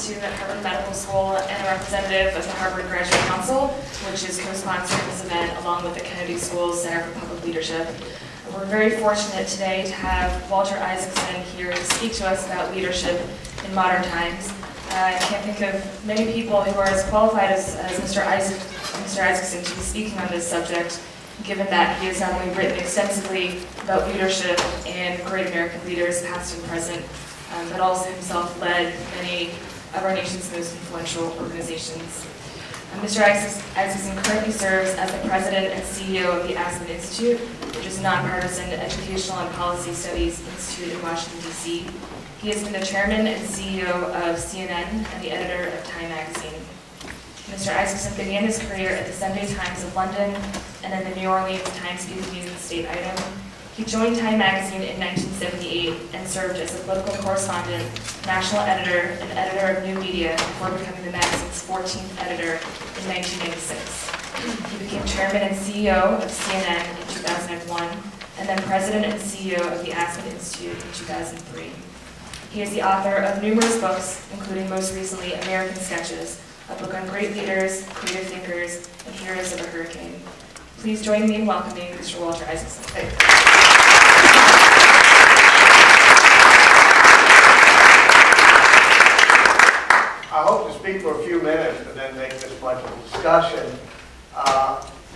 student at Harvard Medical School and a representative of the Harvard Graduate Council, which is co-sponsoring this event along with the Kennedy School's Center for Public Leadership. We're very fortunate today to have Walter Isaacson here to speak to us about leadership in modern times. I can't think of many people who are as qualified as Mr. Isaacson to be speaking on this subject, given that he has not only written extensively about leadership and great American leaders, past and present, but also himself led many of our nation's most influential organizations. Mr. Isaacson currently serves as the president and CEO of the Aspen Institute, which is a nonpartisan educational and policy studies institute in Washington, D.C. He has been the chairman and CEO of CNN and the editor of Time magazine. Mr. Isaacson began his career at the Sunday Times of London and then the New Orleans Times-Picayune News and State Item. He joined Time magazine in 1978 and served as a political correspondent, national editor, and editor of new media before becoming the magazine's 14th editor in 1996. He became chairman and CEO of CNN in 2001, and then president and CEO of the Aspen Institute in 2003. He is the author of numerous books, including most recently American Sketches, a book on great leaders, creative thinkers, and heroes of a hurricane. Please join me in welcoming Mr. Walter Isaacson. I hope to speak for a few minutes and then make this much of a discussion.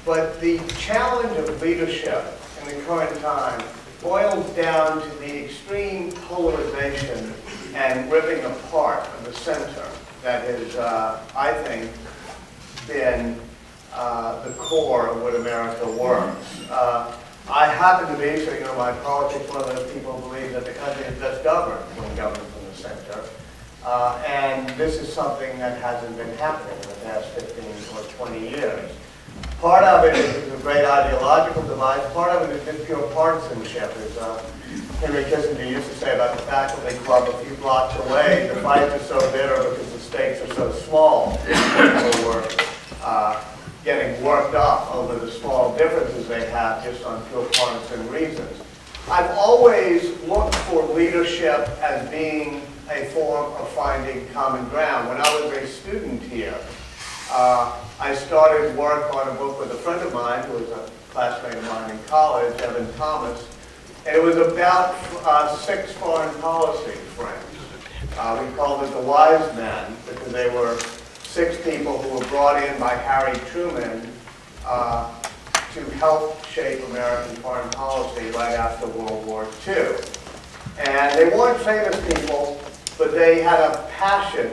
But the challenge of leadership in the current time boils down to the extreme polarization and ripping apart of the center that has, I think, been the core of what America works. I happen to be, so you know my politics, one of those people who believe that the country is best governed when governed from the center. And this is something that hasn't been happening in the past 15 or 20 years. Part of it is a great ideological divide. Part of it is just pure partisanship. As Henry Kissinger used to say about the faculty club a few blocks away, the fights are so bitter because the stakes are so small. People were getting worked up over the small differences they have just on pure partisan reasons. I've always looked for leadership as being a form of finding common ground. When I was a student here, I started work on a book with a friend of mine who was a classmate of mine in college, Evan Thomas, and it was about 6 foreign policy friends. We called it the Wise Men because they were 6 people who were brought in by Harry Truman to help shape American foreign policy right after World War II. And they weren't famous people, but they had a passion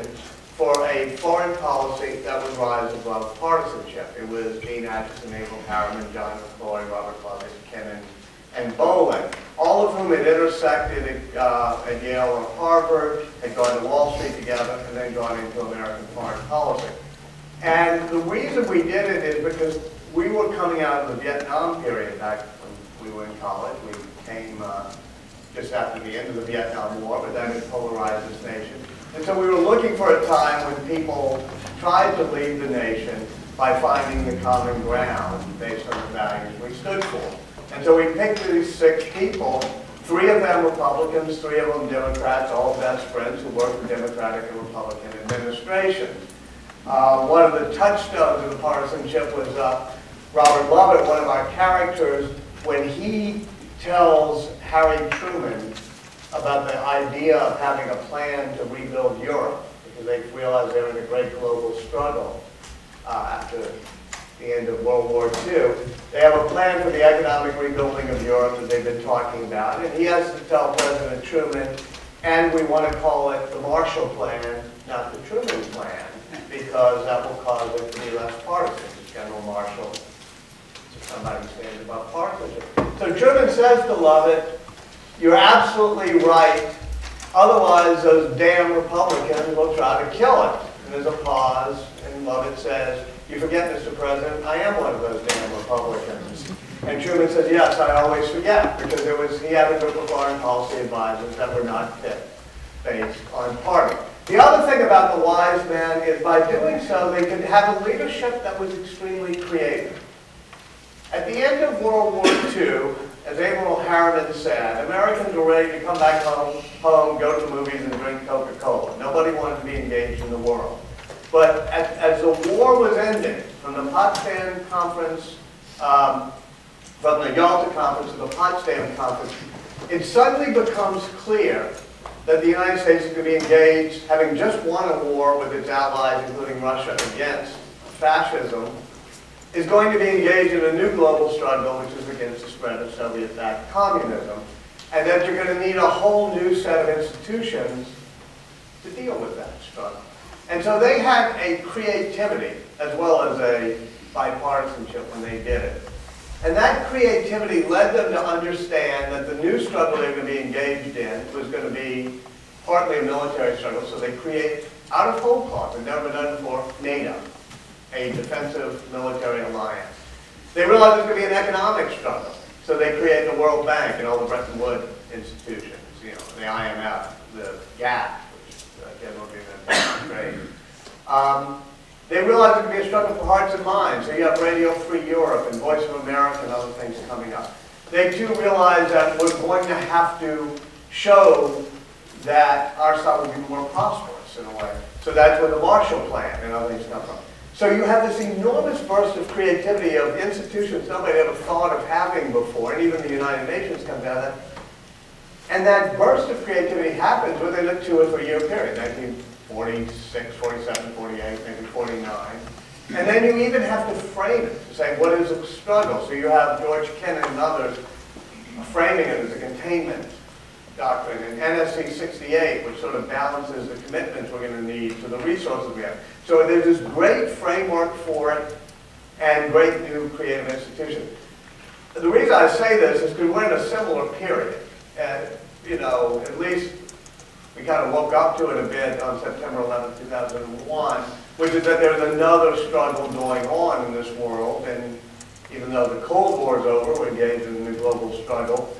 for a foreign policy that would rise above partisanship. It was Dean Acheson, Abel Harriman, John McCloy, Robert Lovett, Kennan, and Bolin, all of whom had intersected at Yale or Harvard, had gone to Wall Street together, and then gone into American foreign policy. And the reason we did it is because we were coming out of the Vietnam period back when we were in college. We came just after the end of the Vietnam War, but that had polarized this nation. And so we were looking for a time when people tried to lead the nation by finding the common ground based on the values we stood for. And so we picked these 6 people, 3 of them Republicans, 3 of them Democrats, all best friends who worked for Democratic and Republican administrations. One of the touchstones of the partisanship was Robert Lovett, one of our characters, when he tells Harry Truman about the idea of having a plan to rebuild Europe, because they realized they were in a great global struggle after the end of World War II. They have a plan for the economic rebuilding of Europe that they've been talking about, and he has to tell President Truman, and we want to call it the Marshall Plan, not the Truman Plan, because that will cause it to be less partisan. General Marshall, somebody who stands above partisanship. So Truman says to Lovett, "You're absolutely right, otherwise those damn Republicans will try to kill it." And there's a pause, and Lovett says, "You forget, Mr. President, I am one of those damn Republicans." And Truman says, "Yes, I always forget," because he had a group of foreign policy advisors that were not fit based on party. The other thing about the Wise Men is by doing so, they could have a leadership that was extremely creative. At the end of World War II, as Abraham Harriman said, Americans were ready to come back home, go to the movies, and drink Coca-Cola. Nobody wanted to be engaged in the world. But as the war was ending, from the Potsdam Conference, from the Yalta Conference to the Potsdam Conference, it suddenly becomes clear that the United States is going to be engaged, having just won a war with its allies, including Russia, against fascism, is going to be engaged in a new global struggle, which is against the spread of Soviet-backed communism, and that you're going to need a whole new set of institutions to deal with that struggle. And so they had a creativity as well as a bipartisanship when they did it. And that creativity led them to understand that the new struggle they were going to be engaged in was going to be partly a military struggle, so they create, out of whole cloth, and never been done before, NATO, a defensive military alliance. They realized it was going to be an economic struggle, so they create the World Bank and all the Bretton Woods institutions, you know, the IMF, the GATT, which again will be an trade. They realized it would be a struggle for hearts and minds. So you have Radio Free Europe and Voice of America and other things coming up. They too realized that we're going to have to show that our side will be more prosperous in a way. So that's where the Marshall Plan and other things come from. So you have this enormous burst of creativity of institutions nobody ever thought of having before, and even the United Nations comes out of that. And that burst of creativity happens within a 2 or 3 year period, 1946, 47, 48, maybe 49. And then you even have to frame it to say, what is a struggle? So you have George Kennan and others framing it as a containment doctrine, and NSC 68, which sort of balances the commitments we're going to need to the resources we have. So there's this great framework for it and great new creative institutions. The reason I say this is because we're in a similar period. And, you know, at least we kind of woke up to it a bit on September 11, 2001, which is that there's another struggle going on in this world. And even though the Cold War is over, we're engaged in a new global struggle.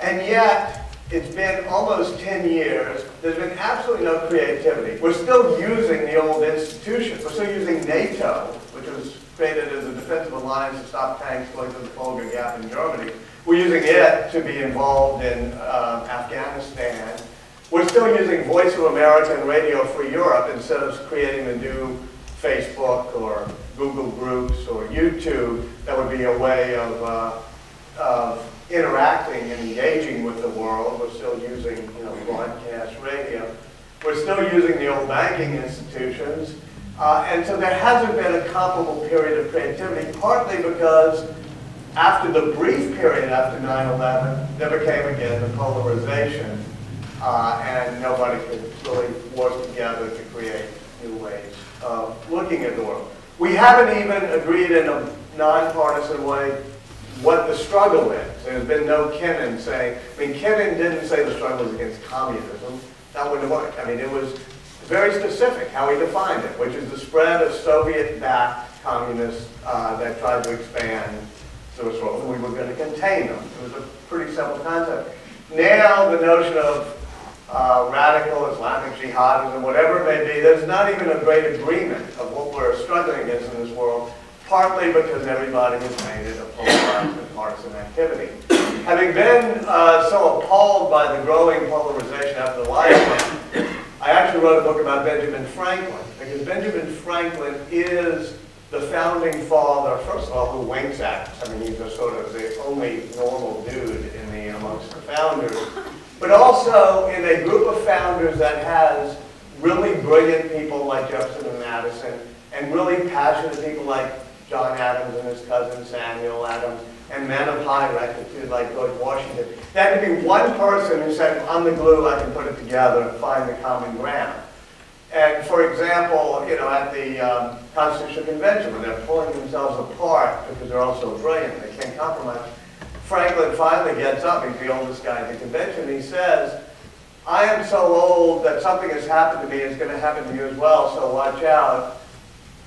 And yet, it's been almost 10 years. There's been absolutely no creativity. We're still using the old institutions. We're still using NATO, which was created as a defensive alliance to stop tanks going through the Volga Gap in Germany. We're using it to be involved in Afghanistan. We're still using Voice of America and Radio Free Europe instead of creating a new Facebook or Google Groups or YouTube that would be a way of interacting and engaging with the world. We're still using, you know, broadcast radio. We're still using the old banking institutions. And so there hasn't been a comparable period of creativity, partly because after the brief period after 9/11, there became again the polarization, and nobody could really work together to create new ways of looking at the world. We haven't even agreed in a nonpartisan way what the struggle is. There's been no Kennan saying, I mean, Kennan didn't say the struggle was against communism. That wouldn't have worked. I mean, it was very specific how he defined it, which is the spread of Soviet-backed communists that tried to expand to this world, and we were going to contain them. It was a pretty simple concept. Now, the notion of radical Islamic jihadism, whatever it may be, there's not even a great agreement of what we're struggling against in this world, partly because everybody has made it a polarized and partisan activity. Having been so appalled by the growing polarization after the Life, I actually wrote a book about Benjamin Franklin, because Benjamin Franklin is the founding father, first of all, who winks at us. I mean, he's a sort of the only normal dude in amongst the founders, but also in a group of founders that has really brilliant people like Jefferson and Madison, and really passionate people like John Adams and his cousin Samuel Adams, and men of high rectitude like George Washington. There had to be one person who said, I'm the glue, I can put it together and find the common ground. And for example, you know, at the Constitutional Convention, when they're pulling themselves apart because they're all so brilliant, they can't compromise, Franklin finally gets up, he's the oldest guy at the convention, and he says, I am so old that something has happened to me, it's going to happen to you as well, so watch out.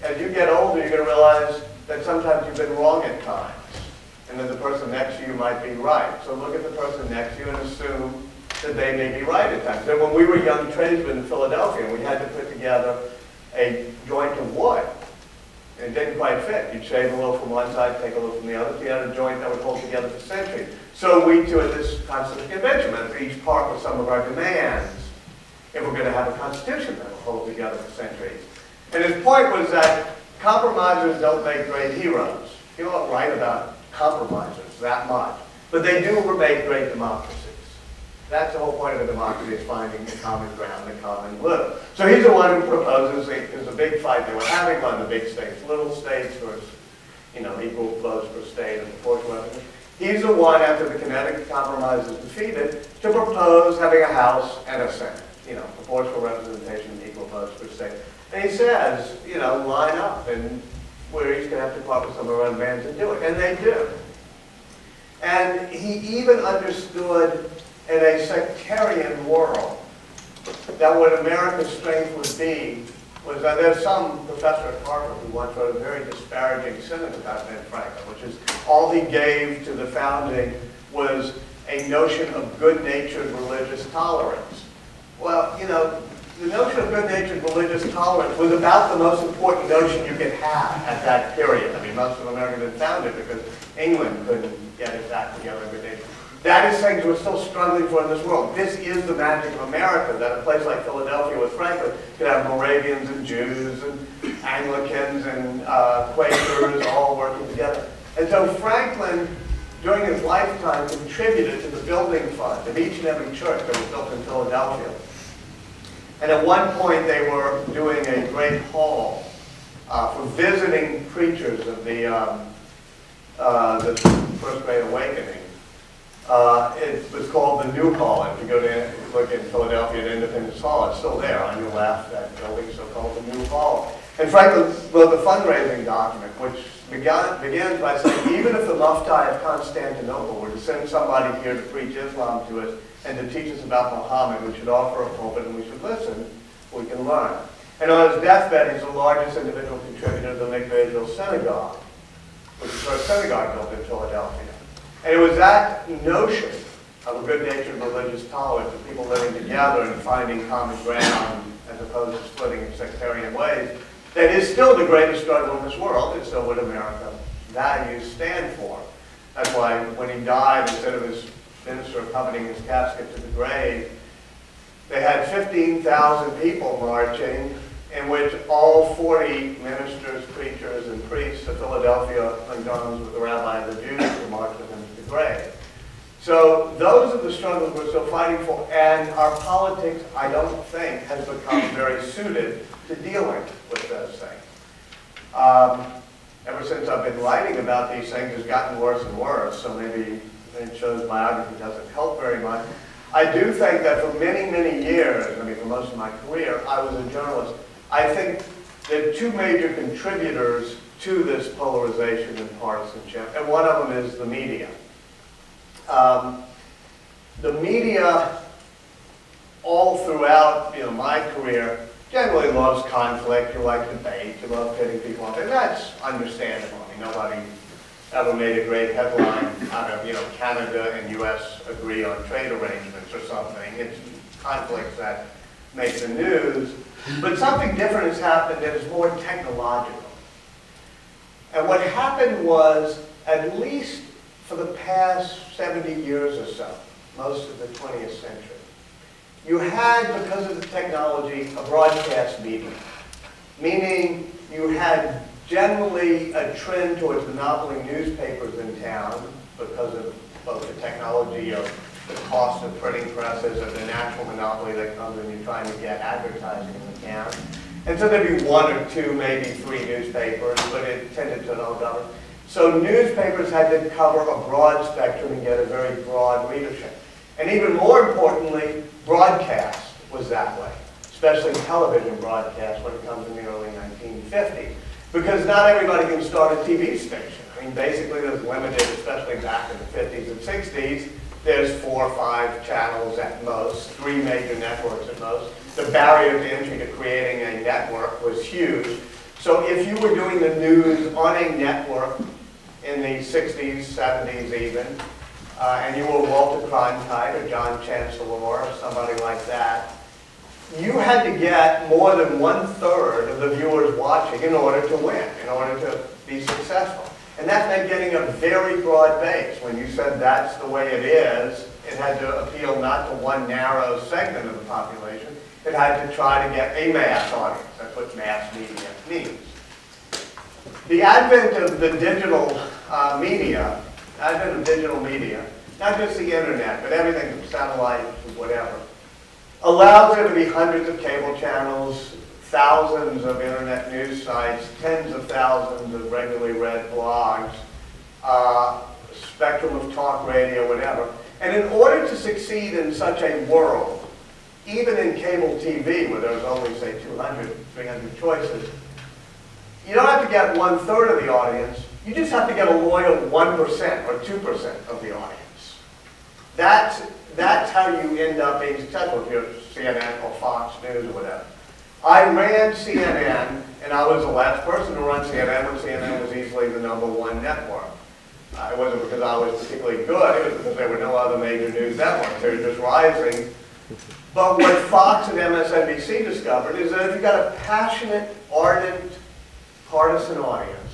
As you get older, you're going to realize that sometimes you've been wrong at times, and that the person next to you might be right. So look at the person next to you and assume that they may be right at times. So when we were young tradesmen in Philadelphia, and we had to put together a joint of wood, And it didn't quite fit. You'd shave a little from one side, take a little from the other. So you had a joint that would hold together for centuries. So we too at this Constitutional Convention, each part with some of our demands, if we're going to have a constitution that will hold together for centuries. And his point was that compromisers don't make great heroes. People don't write about compromisers that much. But they do make great democracies. That's the whole point of a democracy, is finding the common ground, the common glue. So he's the one who proposes, there's a big fight they were having on the big states, little states versus, equal votes per state and proportional representation. He's the one, after the Connecticut Compromise is defeated, to propose having a House and a Senate, proportional representation and equal votes per state. And he says, line up, and we're each going to have to come up with some of our own demands and do it. And they do. And he even understood in a sectarian world that what America's strength would be was that there's some professor at Harvard who once wrote a very disparaging sentence about Ben Franklin, which is all he gave to the founding was a notion of good-natured religious tolerance. Well, the notion of good-natured religious tolerance was about the most important notion you could have at that period. I mean, most of America had been founded because England couldn't get its act together in good nature. That is things we're still struggling for in this world. This is the magic of America, that a place like Philadelphia with Franklin could have Moravians and Jews and Anglicans and Quakers all working together. And so Franklin, during his lifetime, contributed to the building fund of each and every church that was built in Philadelphia. And at one point they were doing a great hall for visiting preachers of the First Great Awakening. It was called the New Hall. If you go to look in Philadelphia at Independence Hall, it's still there on your left, that building, so-called the New Hall. And Franklin wrote the fundraising document, which begins by saying, even if the Mufti of Constantinople were to send somebody here to preach Islam to us and to teach us about Muhammad, we should offer a pulpit and we should listen, we can learn. And on his deathbed, he's the largest individual contributor to the Mikveh Israel Synagogue, which is the first synagogue built in Philadelphia. And it was that notion of a good-natured religious tolerance, of people living together and finding common ground as opposed to splitting in sectarian ways, that is still the greatest struggle in this world. It's still what America's values stand for. That's why when he died, instead of his minister accompanying his casket to the grave, they had 15,000 people marching, in which all 40 ministers, preachers, and priests of Philadelphia and John's with the rabbi of the Jews who marched with him to the grave. So those are the struggles we're still fighting for, and our politics, I don't think, has become very suited to dealing with those things. Ever since I've been writing about these things, it's gotten worse and worse, so maybe it shows biography doesn't help very much. I do think that for many, many years, I mean for most of my career, I was a journalist. I think there are two major contributors to this polarization and partisanship, and one of them is the media. The media, all throughout my career, generally loves conflict. You like debate. You love pitting people up, and that's understandable. I mean, nobody ever made a great headline out of Canada and U.S. agree on trade arrangements or something. It's conflicts that make the news. But something different has happened that is more technological. And what happened was, at least for the past 70 years or so, most of the 20th century, you had, because of the technology, a broadcast media. Meaning you had generally a trend towards monopoly newspapers in town because of both the technology of the cost of printing presses and the natural monopoly that comes when you're trying to get advertising in the town. And so there'd be one or two, maybe three newspapers, but it tended to all govern. So newspapers had to cover a broad spectrum and get a very broad readership. And even more importantly, broadcast was that way, especially television broadcast when it comes in the early 1950s. Because not everybody can start a TV station. I mean, basically there's limited, especially back in the 50s and 60s, there's 4 or 5 channels at most, 3 major networks at most. The barrier to entry to creating a network was huge. So if you were doing the news on a network in the 60s, 70s even, and you were Walter Cronkite or John Chancellor or somebody like that, you had to get more than 1/3 of the viewers watching in order to win, in order to be successful. And that meant getting a very broad base. When you said that's the way it is, it had to appeal not to one narrow segment of the population. It had to try to get a mass audience. That's what mass media means. The advent of the digital media, not just the internet, but everything from satellite to whatever, allows there to be hundreds of cable channels, thousands of internet news sites, tens of thousands of regularly read blogs, spectrum of talk radio, whatever. And in order to succeed in such a world, even in cable TV, where there's only, say, 200, 300 choices, you don't have to get 1/3 of the audience. You just have to get a loyal 1% or 2% of the audience. That's how you end up being successful if you're CNN or Fox News or whatever. I ran CNN, and I was the last person to run CNN when CNN was easily the #1 network. It wasn't because I was particularly good, it was because there were no other major news networks. They were just rising. But what Fox and MSNBC discovered is that if you've got a passionate, ardent, partisan audience,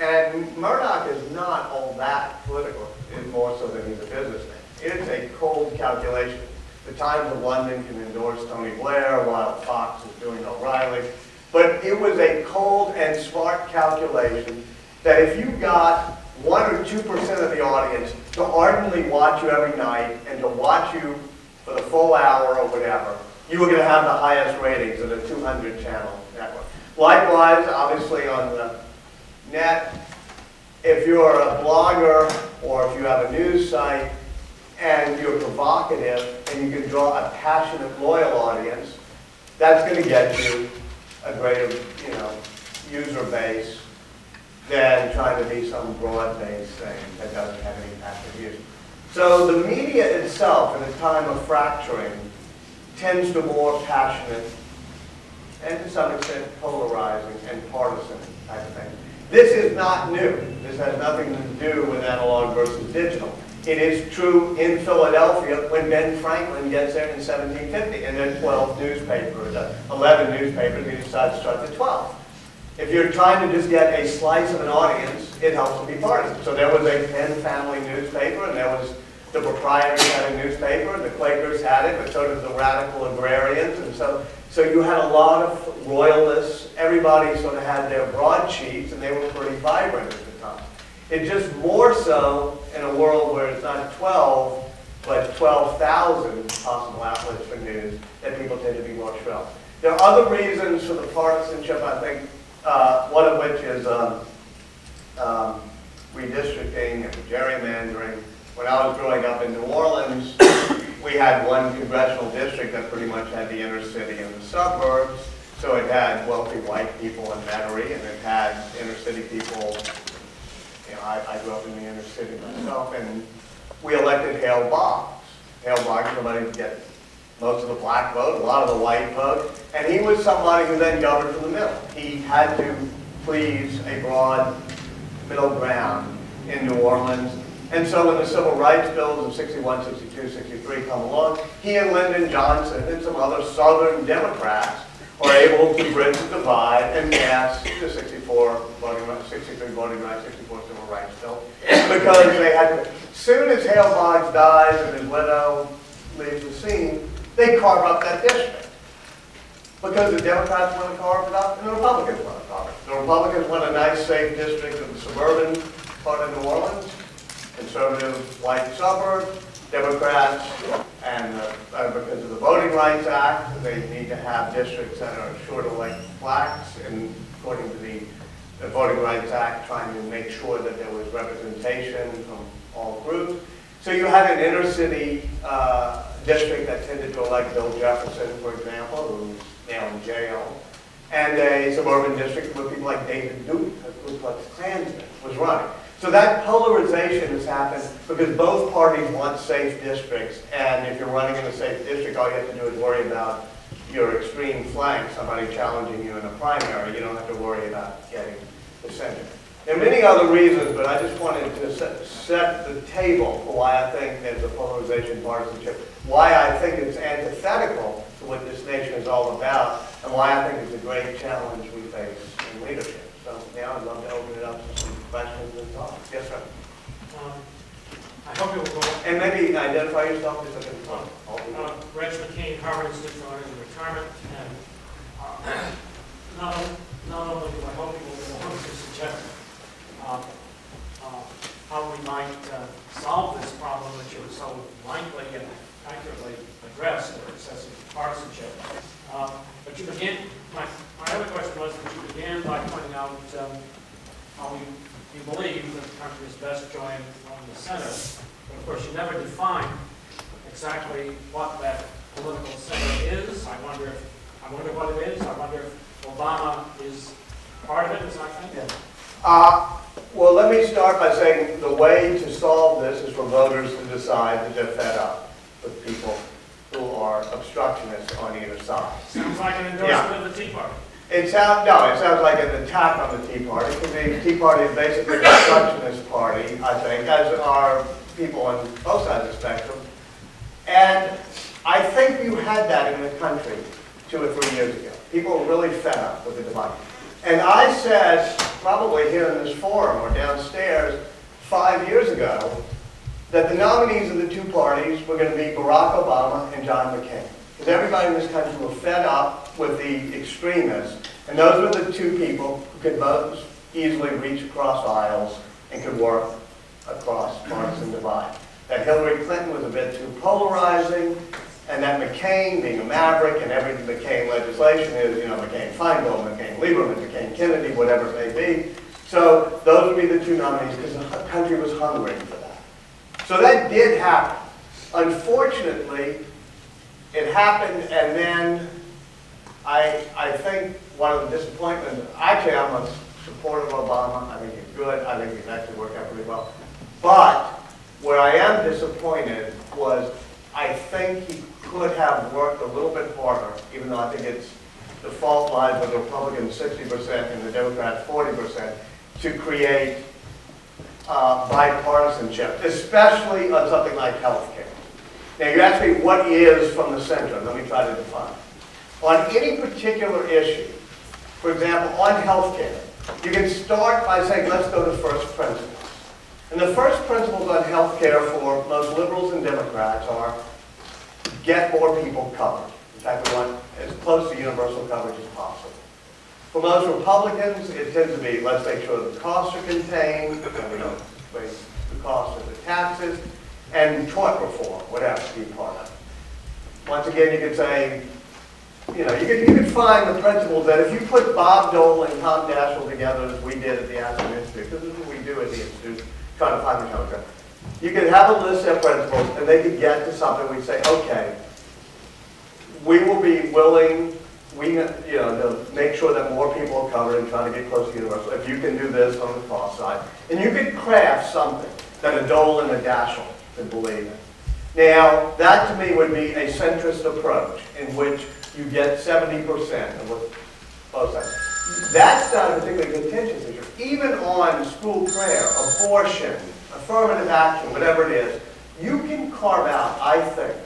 and Murdoch is not all that political, more so than he's a businessman. It's a cold calculation. The Times of London can endorse Tony Blair while Fox is doing O'Reilly. But it was a cold and smart calculation that if you got 1 or 2% of the audience to ardently watch you every night and to watch you for the full hour or whatever, you were going to have the highest ratings of a 200-channel network. Likewise, obviously on the net, if you're a blogger or if you have a news site and you're provocative and you can draw a passionate, loyal audience, that's going to get you a greater, user base than trying to be some broad-based thing that doesn't have any passive use. So the media itself, in a time of fracturing, tends to more passionate and to some extent polarizing and partisan type of thing. This is not new. This has nothing to do with analog versus digital. It is true in Philadelphia when Ben Franklin gets there in 1750, and there are 12 newspapers, 11 newspapers, he decides to start the 12th. If you're trying to just get a slice of an audience, it helps to be partisan. So there was a Penn family newspaper, and there was the proprietors had a newspaper, and the Quakers had it, but so did the radical agrarians, and so you had a lot of royalists. Everybody sort of had their broadsheets, and they were pretty vibrant at the time. It's just more so in a world where it's not 12, but 12,000 possible outlets for news, that people tend to be more shrill. There are other reasons for the partisanship, I think, one of which is redistricting and gerrymandering. When I was growing up in New Orleans, we had one congressional district that pretty much had the inner city and the suburbs. So it had wealthy white people in Metairie, and it had inner city people. I grew up in the inner city myself, and we elected Hale Boggs. Hale Boggs, somebody would get most of the black vote, a lot of the white vote, and he was somebody who then governed from the middle. He had to please a broad middle ground in New Orleans. And so when the civil rights bills of 61, 62, 63 come along, he and Lyndon Johnson and some other Southern Democrats are able to bridge the divide and pass the 64 voting rights, 63 voting rights, 64 civil rights bill, because they had to. As soon as Hale Boggs dies and his widow leaves the scene, they carve up that district. Because the Democrats want to carve it up and the Republicans want to carve it. The Republicans want a nice, safe district of the suburban part of New Orleans, conservative white suburbs. Democrats, and because of the Voting Rights Act, they need to have districts that are sure to elect blacks, and according to the Voting Rights Act, trying to make sure that there was representation from all groups. So you had an inner city district that tended to elect Bill Jefferson, for example, who's now in jail, and a suburban district where people like David Duke, a Ku Klux Klansman, was running. So that polarization has happened because both parties want safe districts, and if you're running in a safe district, all you have to do is worry about your extreme flank, somebody challenging you in a primary. You don't have to worry about getting the center. There are many other reasons, but I just wanted to set the table for why I think there's a polarization partisanship, why I think it's antithetical to what this nation is all about, and why I think it's a great challenge we face in leadership. So now I'd love to open it up to some questions and thoughts. Yes, sir. I hope you will go. And maybe identify yourself as a Reg McCain, Harvard Institute for Energy Retirement, and not only do I hope you will go on to suggest how we might solve this problem that you so blankly and accurately addressed, or excessive partisanship. But you began, my other question was that you began by pointing out how you believe that the country is best joined on the center. But of course, you never define exactly what that political center is. I wonder what it is. I wonder if Obama is part of it, as I think. Yeah. Well, let me start by saying the way to solve this is for voters to decide that they're fed up with people who are obstructionists on either side. Sounds like an endorsement of the Tea Party. It sounds like an attack on the Tea Party, because the Tea Party is basically an obstructionist party, I think, as are people on both sides of the spectrum. And I think you had that in the country 2 or 3 years ago. People were really fed up with the divide. And I said, probably here in this forum or downstairs 5 years ago, that the nominees of the two parties were going to be Barack Obama and John McCain. Because everybody in this country were fed up with the extremists, and those were the two people who could most easily reach across aisles and could work across partisan divide. That Hillary Clinton was a bit too polarizing, and that McCain, being a maverick, and every McCain legislation is, you know, McCain-Feingold, McCain-Lieberman, McCain-Kennedy, whatever it may be. So those would be the two nominees, because the country was hungry for that. So that did happen. Unfortunately, it happened, and then I think one of the disappointments, actually I'm a supporter of Obama. I think he's good. I think he's actually worked out pretty well. But where I am disappointed was I think he could have worked a little bit harder, even though I think it's the fault lies with the Republicans 60% and the Democrats 40%, to create bipartisanship, especially on something like health care. Now, you ask me what is from the center. Let me try to define. On any particular issue, for example, on health care, you can start by saying, let's go to first principles. And the first principles on health care for most liberals and Democrats are get more people covered. In fact, we want as close to universal coverage as possible. For most Republicans, it tends to be, let's make sure the costs are contained, and we don't raise the cost of the taxes, and tort reform, whatever, be part of it. Once again, you could say, you know, you could find the principles that if you put Bob Dole and Tom Daschle together, as we did at the Aspen Institute, because this is what we do at the Institute, trying to find the counter, you could have a list of principles, and they could get to something. We'd say, okay, we will be willing, to make sure that more people are covered and trying to get close to universal. If you can do this on the cost side, and you could craft something that a Dole and a Daschle could believe in. Now, that to me would be a centrist approach in which you get 70% of what both sides. That's not a particularly contentious issue. Even on school prayer, abortion, affirmative action, whatever it is, you can carve out, I think,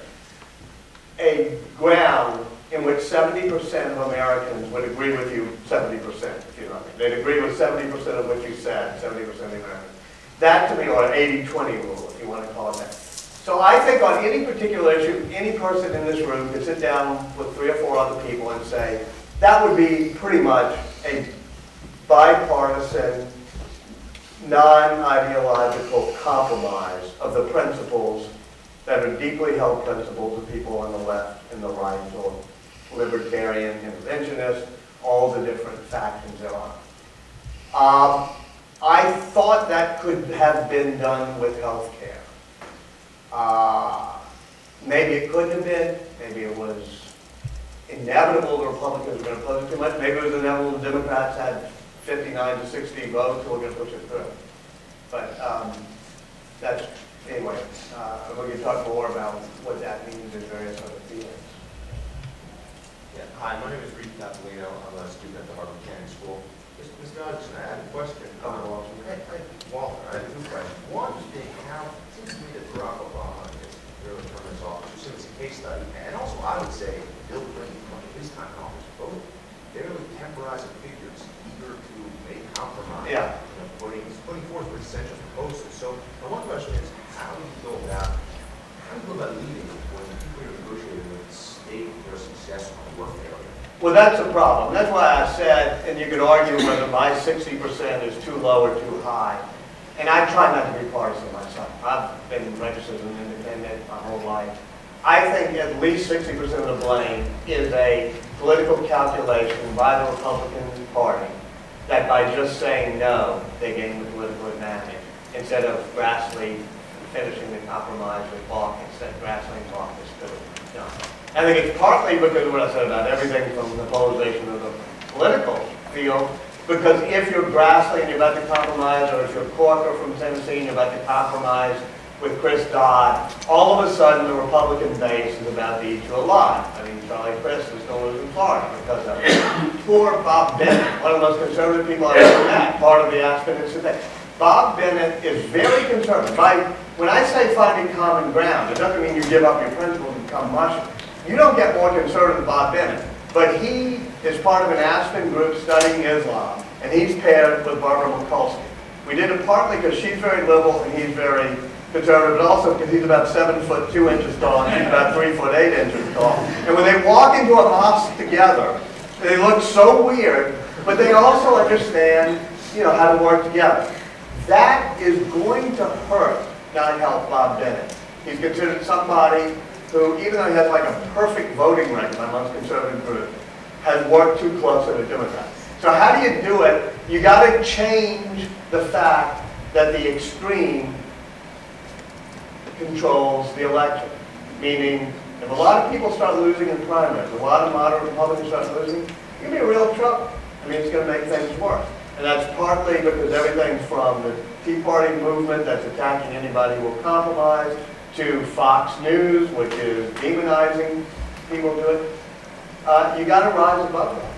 a ground in which 70% of Americans would agree with you 70%, if you know what I mean. They'd agree with 70% of what you said, 70% of the Americans. That to me, or an 80-20 rule, if you want to call it that. So I think on any particular issue, any person in this room could sit down with 3 or 4 other people and say, that would be pretty much a bipartisan, non-ideological compromise of the principles that are deeply held principles of people on the left and the right, or libertarian, interventionist, all the different factions there are. I thought that could have been done with health care. Maybe it couldn't have been. Maybe it was inevitable the Republicans were going to push it too much. Maybe it was inevitable the Democrats had 59 to 60 votes who were going to push it through. But that's, anyway, we can talk more about what that means in various other fields. Yeah. Hi, my name is Reed Capolino. I'm a student at the Harvard Kennedy School. Mr. Isaacson, I had a question. Walter, I had 2 questions. One is being how it seems to me that Barack Obama is really from his office. You've seen it's a case study. And also, I would say Bill Clinton, from his time in office, both horizon figures eager to make compromise. Yeah. Putting forth for essential proposals. So my one question is, how do you go about leading when people you're negotiating with state their success on the work area? Well, that's a problem. That's why I said, and you could argue whether my 60% is too low or too high. And I try not to be partisan myself. I've been registered as an independent my whole life. I think at least 60% of the blame is a political calculation by the Republican Party that by just saying no, they gain the political advantage instead of Grassley finishing the compromise with Balkins, that Grassley and Balkins could have done. I think it's partly because of what I said about everything from the polarization of the political field, because if you're Grassley and you're about to compromise, or if you're Corker from Tennessee and you're about to compromise with Chris Dodd, all of a sudden the Republican base is about to eat you alive. I mean, Charlie Crist is going to lose in Florida because of it. Poor Bob Bennett, one of the most conservative people I've ever met, part of the Aspen Institute. Bob Bennett is very conservative. When I say finding common ground, it doesn't mean you give up your principles and become Muslim. You don't get more conservative than Bob Bennett. But he is part of an Aspen group studying Islam, and he's paired with Barbara Mikulski. We did it partly because she's very liberal and he's very conservative, but also because he's about 7 foot 2 inches tall and she's about 3 foot 8 inches tall. And when they walk into a mosque together, they look so weird, but they also understand, how to work together. That is going to hurt, not help Bob Bennett. He's considered somebody who, even though he has like a perfect voting record amongst conservative groups, has worked too closely to doing that. So how do you do it? You got to change the fact that the extreme controls the election. Meaning, if a lot of people start losing in primaries, a lot of moderate Republicans start losing, you're going to be in real trouble. I mean, it's going to make things worse. And that's partly because everything from the Tea Party movement that's attacking anybody who will compromise, to Fox News, which is demonizing people to it. You got to rise above that.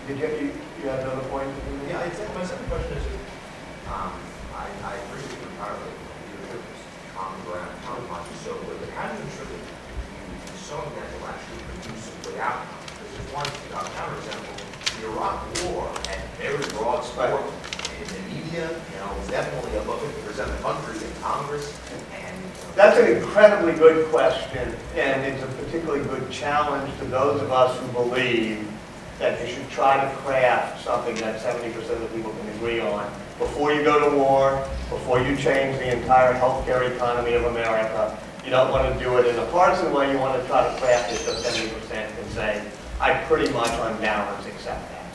Did you have another point? Yeah, exactly. My second question is, I agree with you entirely. Leadership is common ground, compromise is so good, but how do you ensure that you sowing that will actually produce a good outcome? Because there's one counterexample, the Iraq War had very broad support in the media, it was definitely above 50% of the country in Congress. That's an incredibly good question, and it's a particularly good challenge to those of us who believe that you should try to craft something that 70% of the people can agree on before you go to war, before you change the entire healthcare economy of America. You don't want to do it in a partisan way. You want to try to craft it so 70% can say, I pretty much on balance accept that.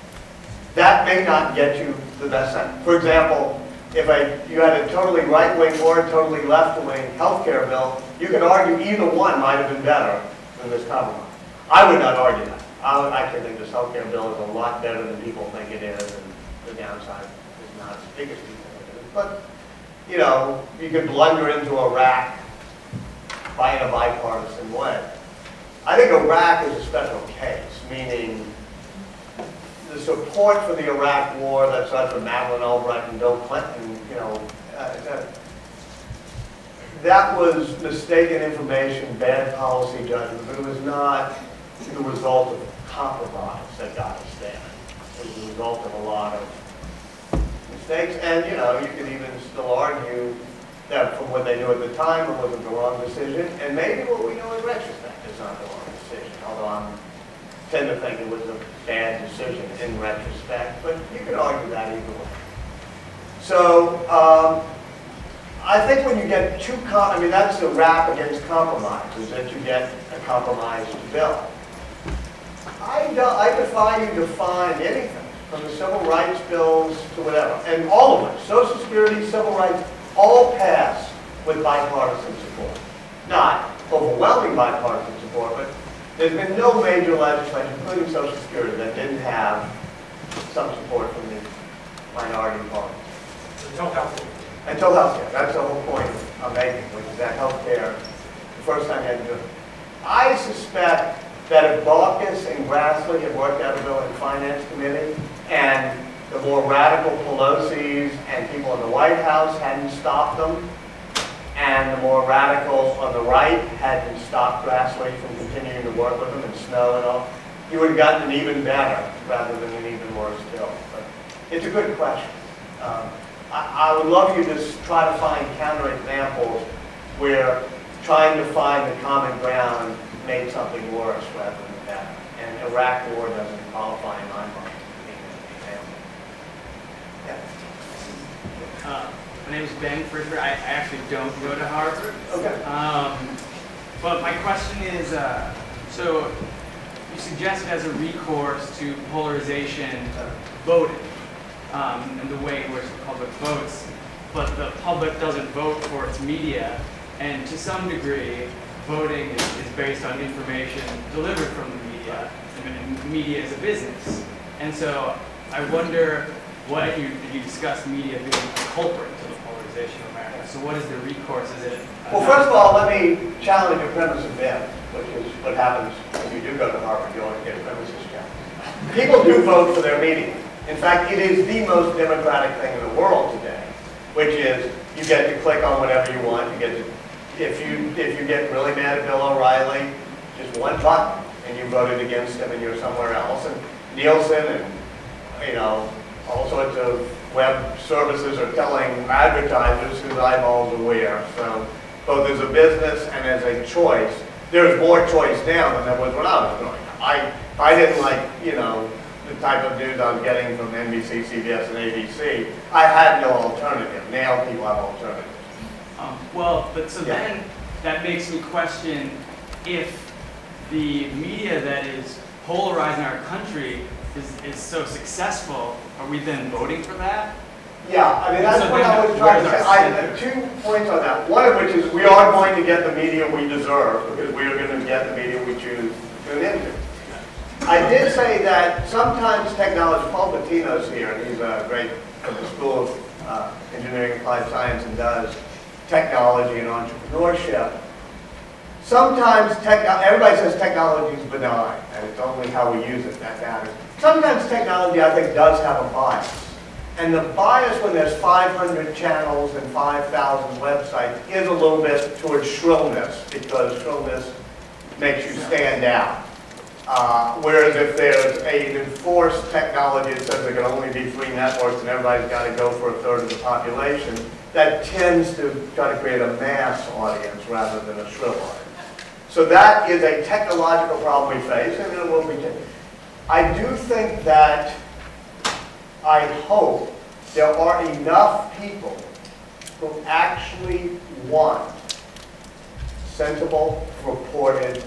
That may not get you the best sentence. For example, if you had a totally right-wing or a totally left-wing healthcare bill, you could argue either one might have been better than this compromise. I would not argue that. I actually think this healthcare bill is a lot better than people think it is, and the downside is not as big as people think it is. But, you could blunder into Iraq in a bipartisan way. I think Iraq is a special case, meaning the support for the Iraq War that started from Madeleine Albright and Bill Clinton, that was mistaken information, bad policy judgment, but it was not the result of compromise that got us there. It was the result of a lot of mistakes, and you could even still argue that from what they knew at the time, it wasn't the wrong decision, and maybe what we know in retrospect is not the wrong decision, although I tend to think it was a bad decision in retrospect, but you could argue that either way. So I think when you get too, that's the rap against compromise, is that you get a compromised bill. I defy you to find anything, from the civil rights bills to whatever, and all of it, Social Security, civil rights, all pass with bipartisan support. Not overwhelming bipartisan support, but there's been no major legislation, including Social Security, that didn't have some support from the minority parties. Until healthcare. Until healthcare. That's the whole point I'm making, which is that healthcare, the first time you had to do it. I suspect that if Balkis and Grassley had worked out a bill in the Finance Committee, and the more radical Pelosi's and people in the White House hadn't stopped them, and the more radicals on the right hadn't stopped Grassley from continuing to work with them and Snow and all, you would have gotten an even better rather than an even worse bill. But it's a good question. I would love you to try to find counterexamples where trying to find the common ground made something worse rather than better. And Iraq War doesn't qualify in my mind as being an example. Yeah. My name is Ben Frisber. I actually don't go to Harvard. Okay. But my question is, so you suggested as a recourse to polarization, voting, and the way in which the public votes, but the public doesn't vote for its media, and to some degree, voting is based on information delivered from the media, and media is a business. And so I wonder, did you discuss media being a culprit to the polarization of America? So what is the recourse? Is it? Well, first of all, let me challenge your premise a bit, which is what happens if you do go to Harvard. You always get a premises challenge. People do vote for their media. In fact, it is the most democratic thing in the world today, which is you get to click on whatever you want. You get to, if you get really mad at Bill O'Reilly, just one button, and you voted against him, and you're somewhere else. And Nielsen and all sorts of web services are telling advertisers whose eyeballs are where. So both as a business and as a choice, there's more choice now than there was when I was growing up. I didn't like, the type of news I was getting from NBC, CBS, and ABC. I had no alternative. Now people have alternatives. Then that makes me question if the media that is polarizing our country is so successful, are we then voting for that? Yeah, I mean, that's what I was trying to say. I have 2 points on that. One of which is we are going to get the media we deserve because we are going to get the media we choose to tune into. I did say that sometimes technology, Paul Bettino's here, and he's great from the School of Engineering and Applied Science and does technology and entrepreneurship. Sometimes, everybody says technology is benign, and it's only how we use it that matters. Sometimes technology, I think, does have a bias. And the bias when there's 500 channels and 5,000 websites is a little bit towards shrillness, because shrillness makes you stand out. Whereas if there's an enforced technology that says there can only be 3 networks and everybody's got to go for 1/3 of the population, that tends to try to create a mass audience rather than a shrill audience. So that is a technological problem we face, and it will be. I do think that, I hope, there are enough people who actually want sensible, reported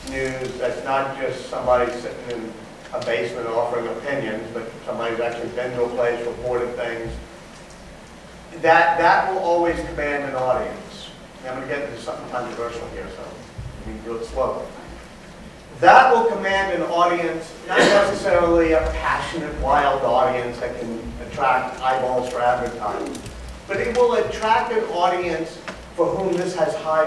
news that's not just somebody sitting in a basement offering opinions, but somebody who's actually been to a place, reported things. That will always command an audience. I'm going to get into something controversial here, so we can do it slowly. That will command an audience, not necessarily a passionate, wild audience that can attract eyeballs for advertising, but it will attract an audience for whom this has high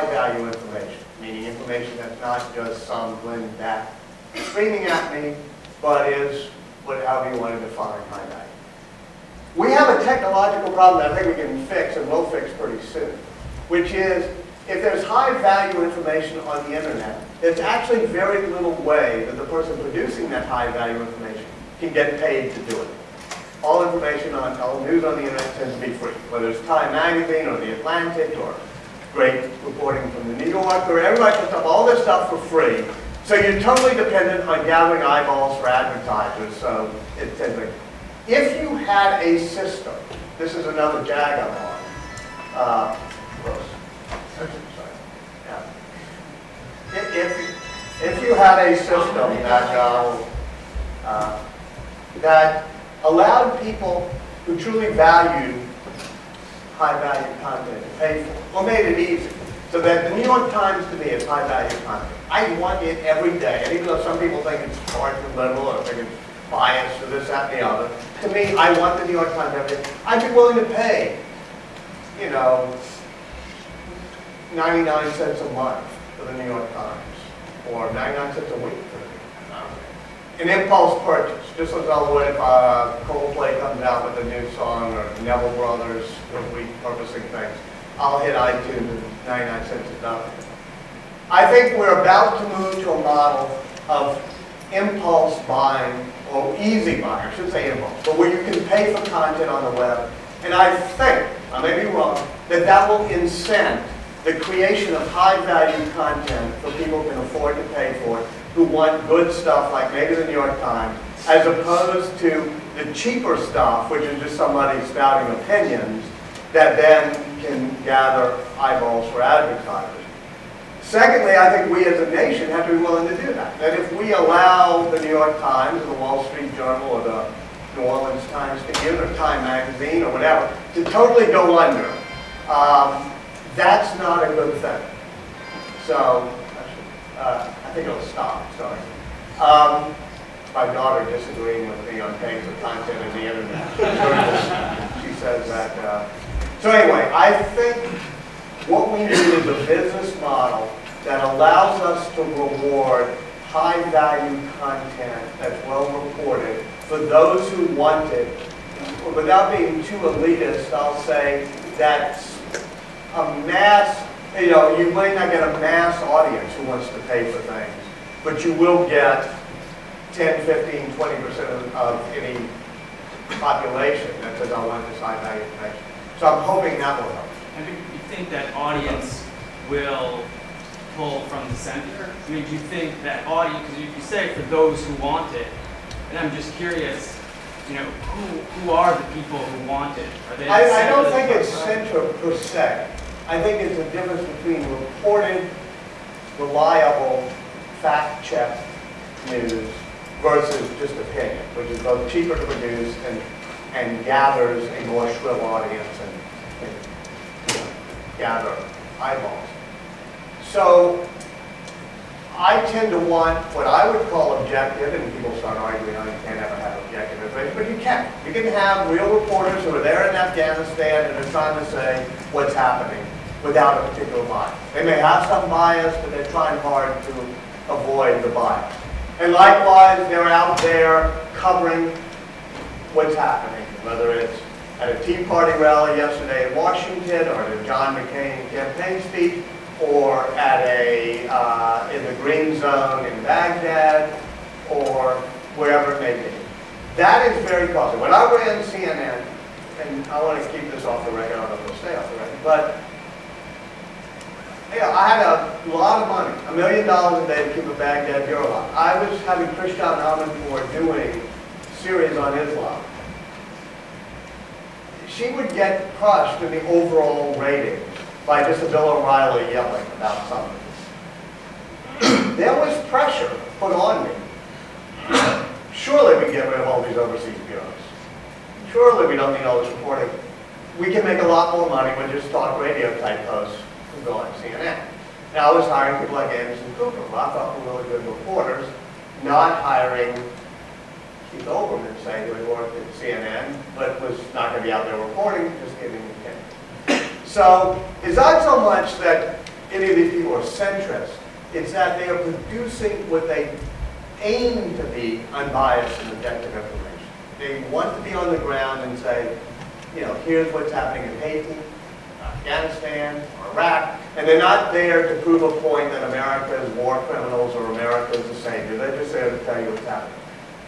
value information, meaning information that's not just some Glenn Beck screaming at me, but is however you want to define high value. We have a technological problem that I think we can fix and will fix pretty soon, which is if there's high value information on the internet, there's actually very little way that the person producing that high value information can get paid to do it. All information all news on the internet tends to be free, whether it's Time Magazine or The Atlantic or great reporting from the New Yorker. Everybody puts up all this stuff for free. So you're totally dependent on gathering eyeballs for advertisers. So it tends to, if you had a system, this is another jag I'm on. If you had a system that allowed people who truly valued high-value content to pay for it, or made it easy, so that the New York Times to me is high-value content. I want it every day, and even though some people think it's far too liberal or think it's biased or this, that, and the other, to me, I want the New York Times every day. I'd be willing to pay, 99 cents a month for the New York Times, or 99 cents a week for the New York Times. An impulse purchase, just as I would if Coldplay comes out with a new song, or Neville Brothers repurposing things. I'll hit iTunes and 99 cents is nothing. I think we're about to move to a model of impulse buying, or easy buying, I should say impulse, but where you can pay for content on the web. And I think, I may be wrong, that that will incent the creation of high-value content for people who can afford to pay for it, who want good stuff like maybe the New York Times, as opposed to the cheaper stuff, which is just somebody spouting opinions, that then can gather eyeballs for advertisers. Secondly, I think we as a nation have to be willing to do that. That if we allow the New York Times, or the Wall Street Journal, or the New Orleans Times Tribune, or Time Magazine, or whatever, to totally go under, that's not a good thing. So, I think it'll stop, sorry. My daughter disagreeing with me on paying for content on the internet. She says that. So anyway, I think what we need is a business model that allows us to reward high-value content that's well reported for those who want it. Without being too elitist, I'll say that a mass, you might not get a mass audience who wants to pay for things, but you will get 10, 15, 20% of any population that says, I want this high-value information. So I'm hoping that will help. And do you think that audience will pull from the center? I mean, do you think that audience, because you say for those who want it, and I'm just curious, who are the people who want it? Are they I don't think it's center per se. I think it's a difference between reported, reliable, fact-checked news versus just opinion, which is both cheaper to produce and gathers a more shrill audience and gather eyeballs. So I tend to want what I would call objective, and people start arguing, you can't ever have objective information, but you can. You can have real reporters who are there in Afghanistan and are trying to say what's happening without a particular bias. They may have some bias, but they're trying hard to avoid the bias. And likewise, they're out there covering what's happening, whether it's at a Tea Party rally yesterday in Washington, or at a John McCain campaign speech, or at in the Green Zone in Baghdad, or wherever it may be. That is very costly. When I ran CNN, and I want to keep this off the record, I don't know if it'll stay off the record, but I had a lot of money, $1 million a day to keep a Baghdad bureau locked. I was having Christian Amanpour doing Seriers on Islam. She would get crushed in the overall ratings by just a Bill O'Reilly yelling about something. There was pressure put on me. Surely we can get rid of all these overseas bureaus. Surely we don't need all this reporting. We can make a lot more money with just talk radio type hosts who go on CNN. Now I was hiring people like Anderson Cooper, who I thought were really good reporters, not hiring Keith Olbermann, say, who worked at CNN, but was not going to be out there reporting, just giving opinion. So it's not so much that any of these people are centrist, it's that they are producing what they aim to be unbiased and objective information. They want to be on the ground and say, here's what's happening in Haiti, Afghanistan, or Iraq, and they're not there to prove a point that America is war criminals or America is the savior. They're just there to tell you what's happening.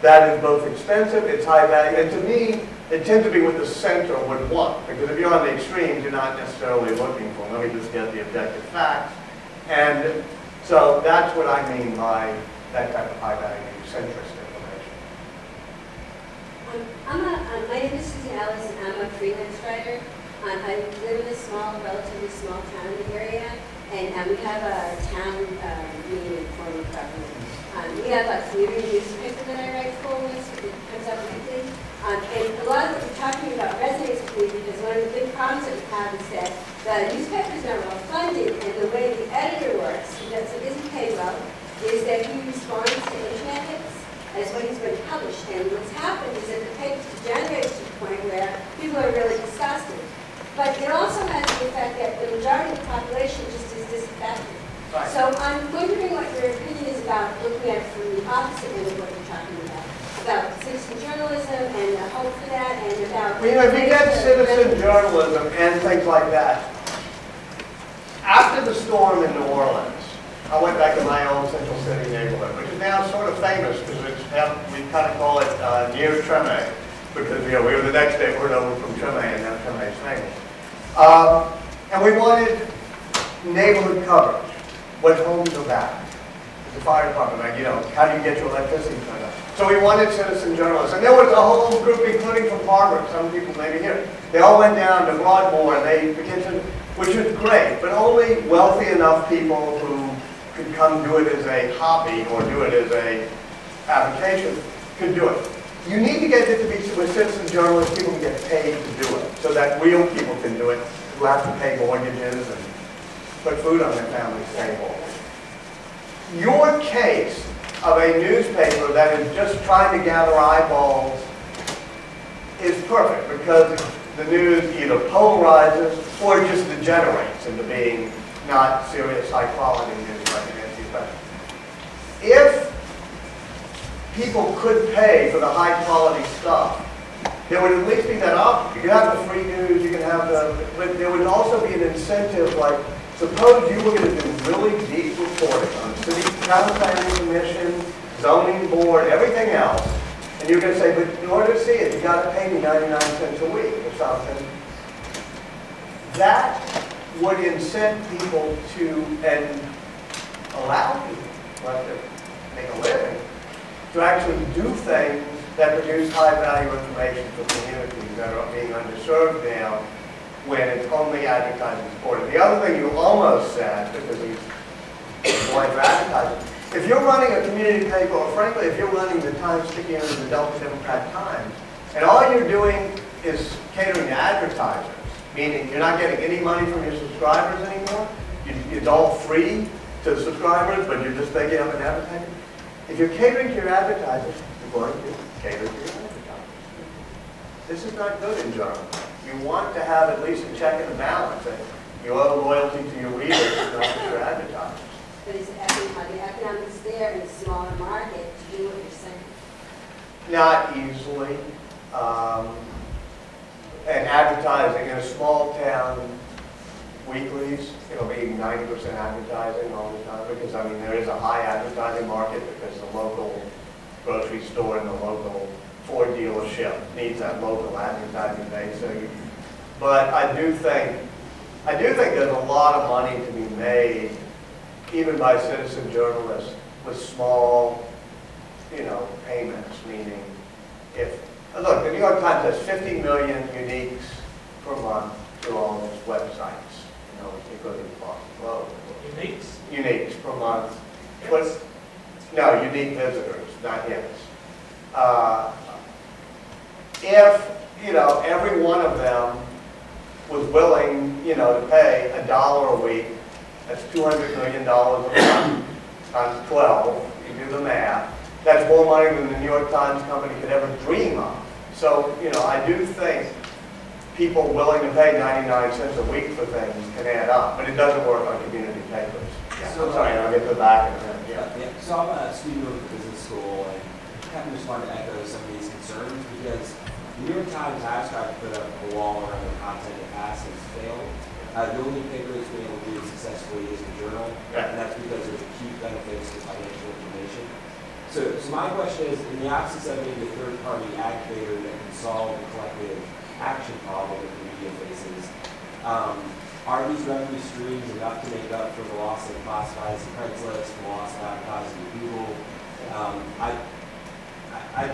That is both expensive, it's high value, and to me, it tends to be what the center would want. Because if you're on the extremes, you're not necessarily looking for, let me just get the objective facts. And so that's what I mean by that type of high value, centrist information. My name is Susan Ellis, and I'm a freelance writer. I live in a relatively small town in the area, and we have a town meeting form of government. We have a community newspaper that I write for, it comes out weekly. And a lot of what you're talking about resonates with me because one of the big problems that we have is that the newspaper is not well funded, and the way the editor works, so isn't paid well, is that he responds to internet hits as what he's going to publish. And what's happened is that the paper's degenerated to the point where people are really disgusted. But it also has the effect that the majority of the population just is disaffected. Right. So I'm wondering what your opinion is about looking at it from the opposite end of what you're talking about citizen journalism and the hope for that, and about... If you get citizen journalism and things like that, after the storm in New Orleans, I went back to my old Central City neighborhood, which is now sort of famous because we kind of call it near Treme, because we were the next neighborhood over from Treme, and now Treme is famous. And we wanted neighborhood coverage. What homes are back? The fire department, like, how do you get your electricity turned on? So we wanted citizen journalists. And there was a whole group, including from Harvard, some people maybe here. They all went down to Broadmoor, and they began to, which was great, but only wealthy enough people who could come do it as a hobby or do it as a avocation could do it. You need to get it to be with citizen journalists, people can get paid to do it, so that real people can do it, who have to pay mortgages and put food on their family's table. Your case of a newspaper that is just trying to gather eyeballs is perfect, because the news either polarizes or just degenerates into being not serious, high-quality news like it is these days. If people could pay for the high-quality stuff, there would at least be that option. You can have the free news, you can have but there would also be an incentive, like, suppose you were going to do really deep reporting on city town planning commission, zoning board, everything else, and you're going to say, but in order to see it, you got to pay me 99 cents a week or something. That would incent people to, and allow people, like to make a living, to actually do things that produce high-value information for communities that are being underserved now, when it's only advertising supported. The other thing you almost said, because he's going for advertising, if you're running a community paper, or frankly, if you're running the Times Sticky under the Delta Democrat Times, and all you're doing is catering to advertisers, meaning you're not getting any money from your subscribers anymore, it's all free to the subscribers, but you're just taking up an advertising. If you're catering to your advertisers, you're going to cater to your advertisers. This is not good in journalism. You want to have at least a check and a balance. And you owe loyalty to your readers, not to your advertisers. But is the economics there in a smaller market to do what you're saying? Not easily. And advertising in a small town, weeklies, it'll be 90% advertising all the time, because I mean there is a high advertising market because the local grocery store and the local Ford dealership needs that local advertising base. But I do think there's a lot of money to be made, even by citizen journalists, with small, payments. Meaning, look, the New York Times has 50 million uniques per month to all of its websites. Including across the globe. Uniques per month. No, unique visitors, not hits. If, every one of them was willing, to pay $1 a week, that's $200 million a month, times 12, you do the math, that's more money than the New York Times company could ever dream of. So, I do think people willing to pay 99 cents a week for things can add up, but it doesn't work on community papers. Yeah. So, I'm sorry, I'll get to the back of it. Yeah. So I'm a student of business school, and kind of just wanted to echo some of these concerns, because the New York Times has tried to put up a wall around the content it has and it's failed. The only paper that's been able to do it successfully is the Journal, and that's because of acute benefits to financial information. So my question is, in the absence of maybe a third-party aggregator that can solve the collective action problem that the media faces, are these revenue streams enough to make up for the loss of classifieds and Craigslist, the loss of advertising to Google? I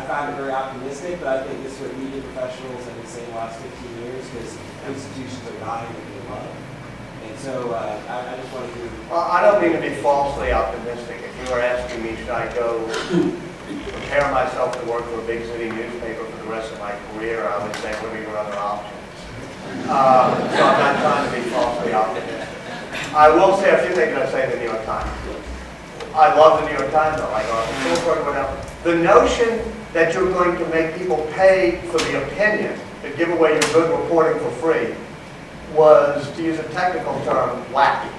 find it very optimistic, but I think this is what media professionals have been saying the last 15 years, because institutions are dying to give up. And so I just wanted to... Well, I don't mean to be falsely optimistic. If you were asking me, should I go prepare myself to work for a big city newspaper for the rest of my career, I would say, what are your other options? So I'm not trying to be falsely optimistic. I will say a few things I say in the New York Times. I love the New York Times, I like Arthur, whatever. The notion that you're going to make people pay for the opinion, to give away your good reporting for free, was, to use a technical term, wacky.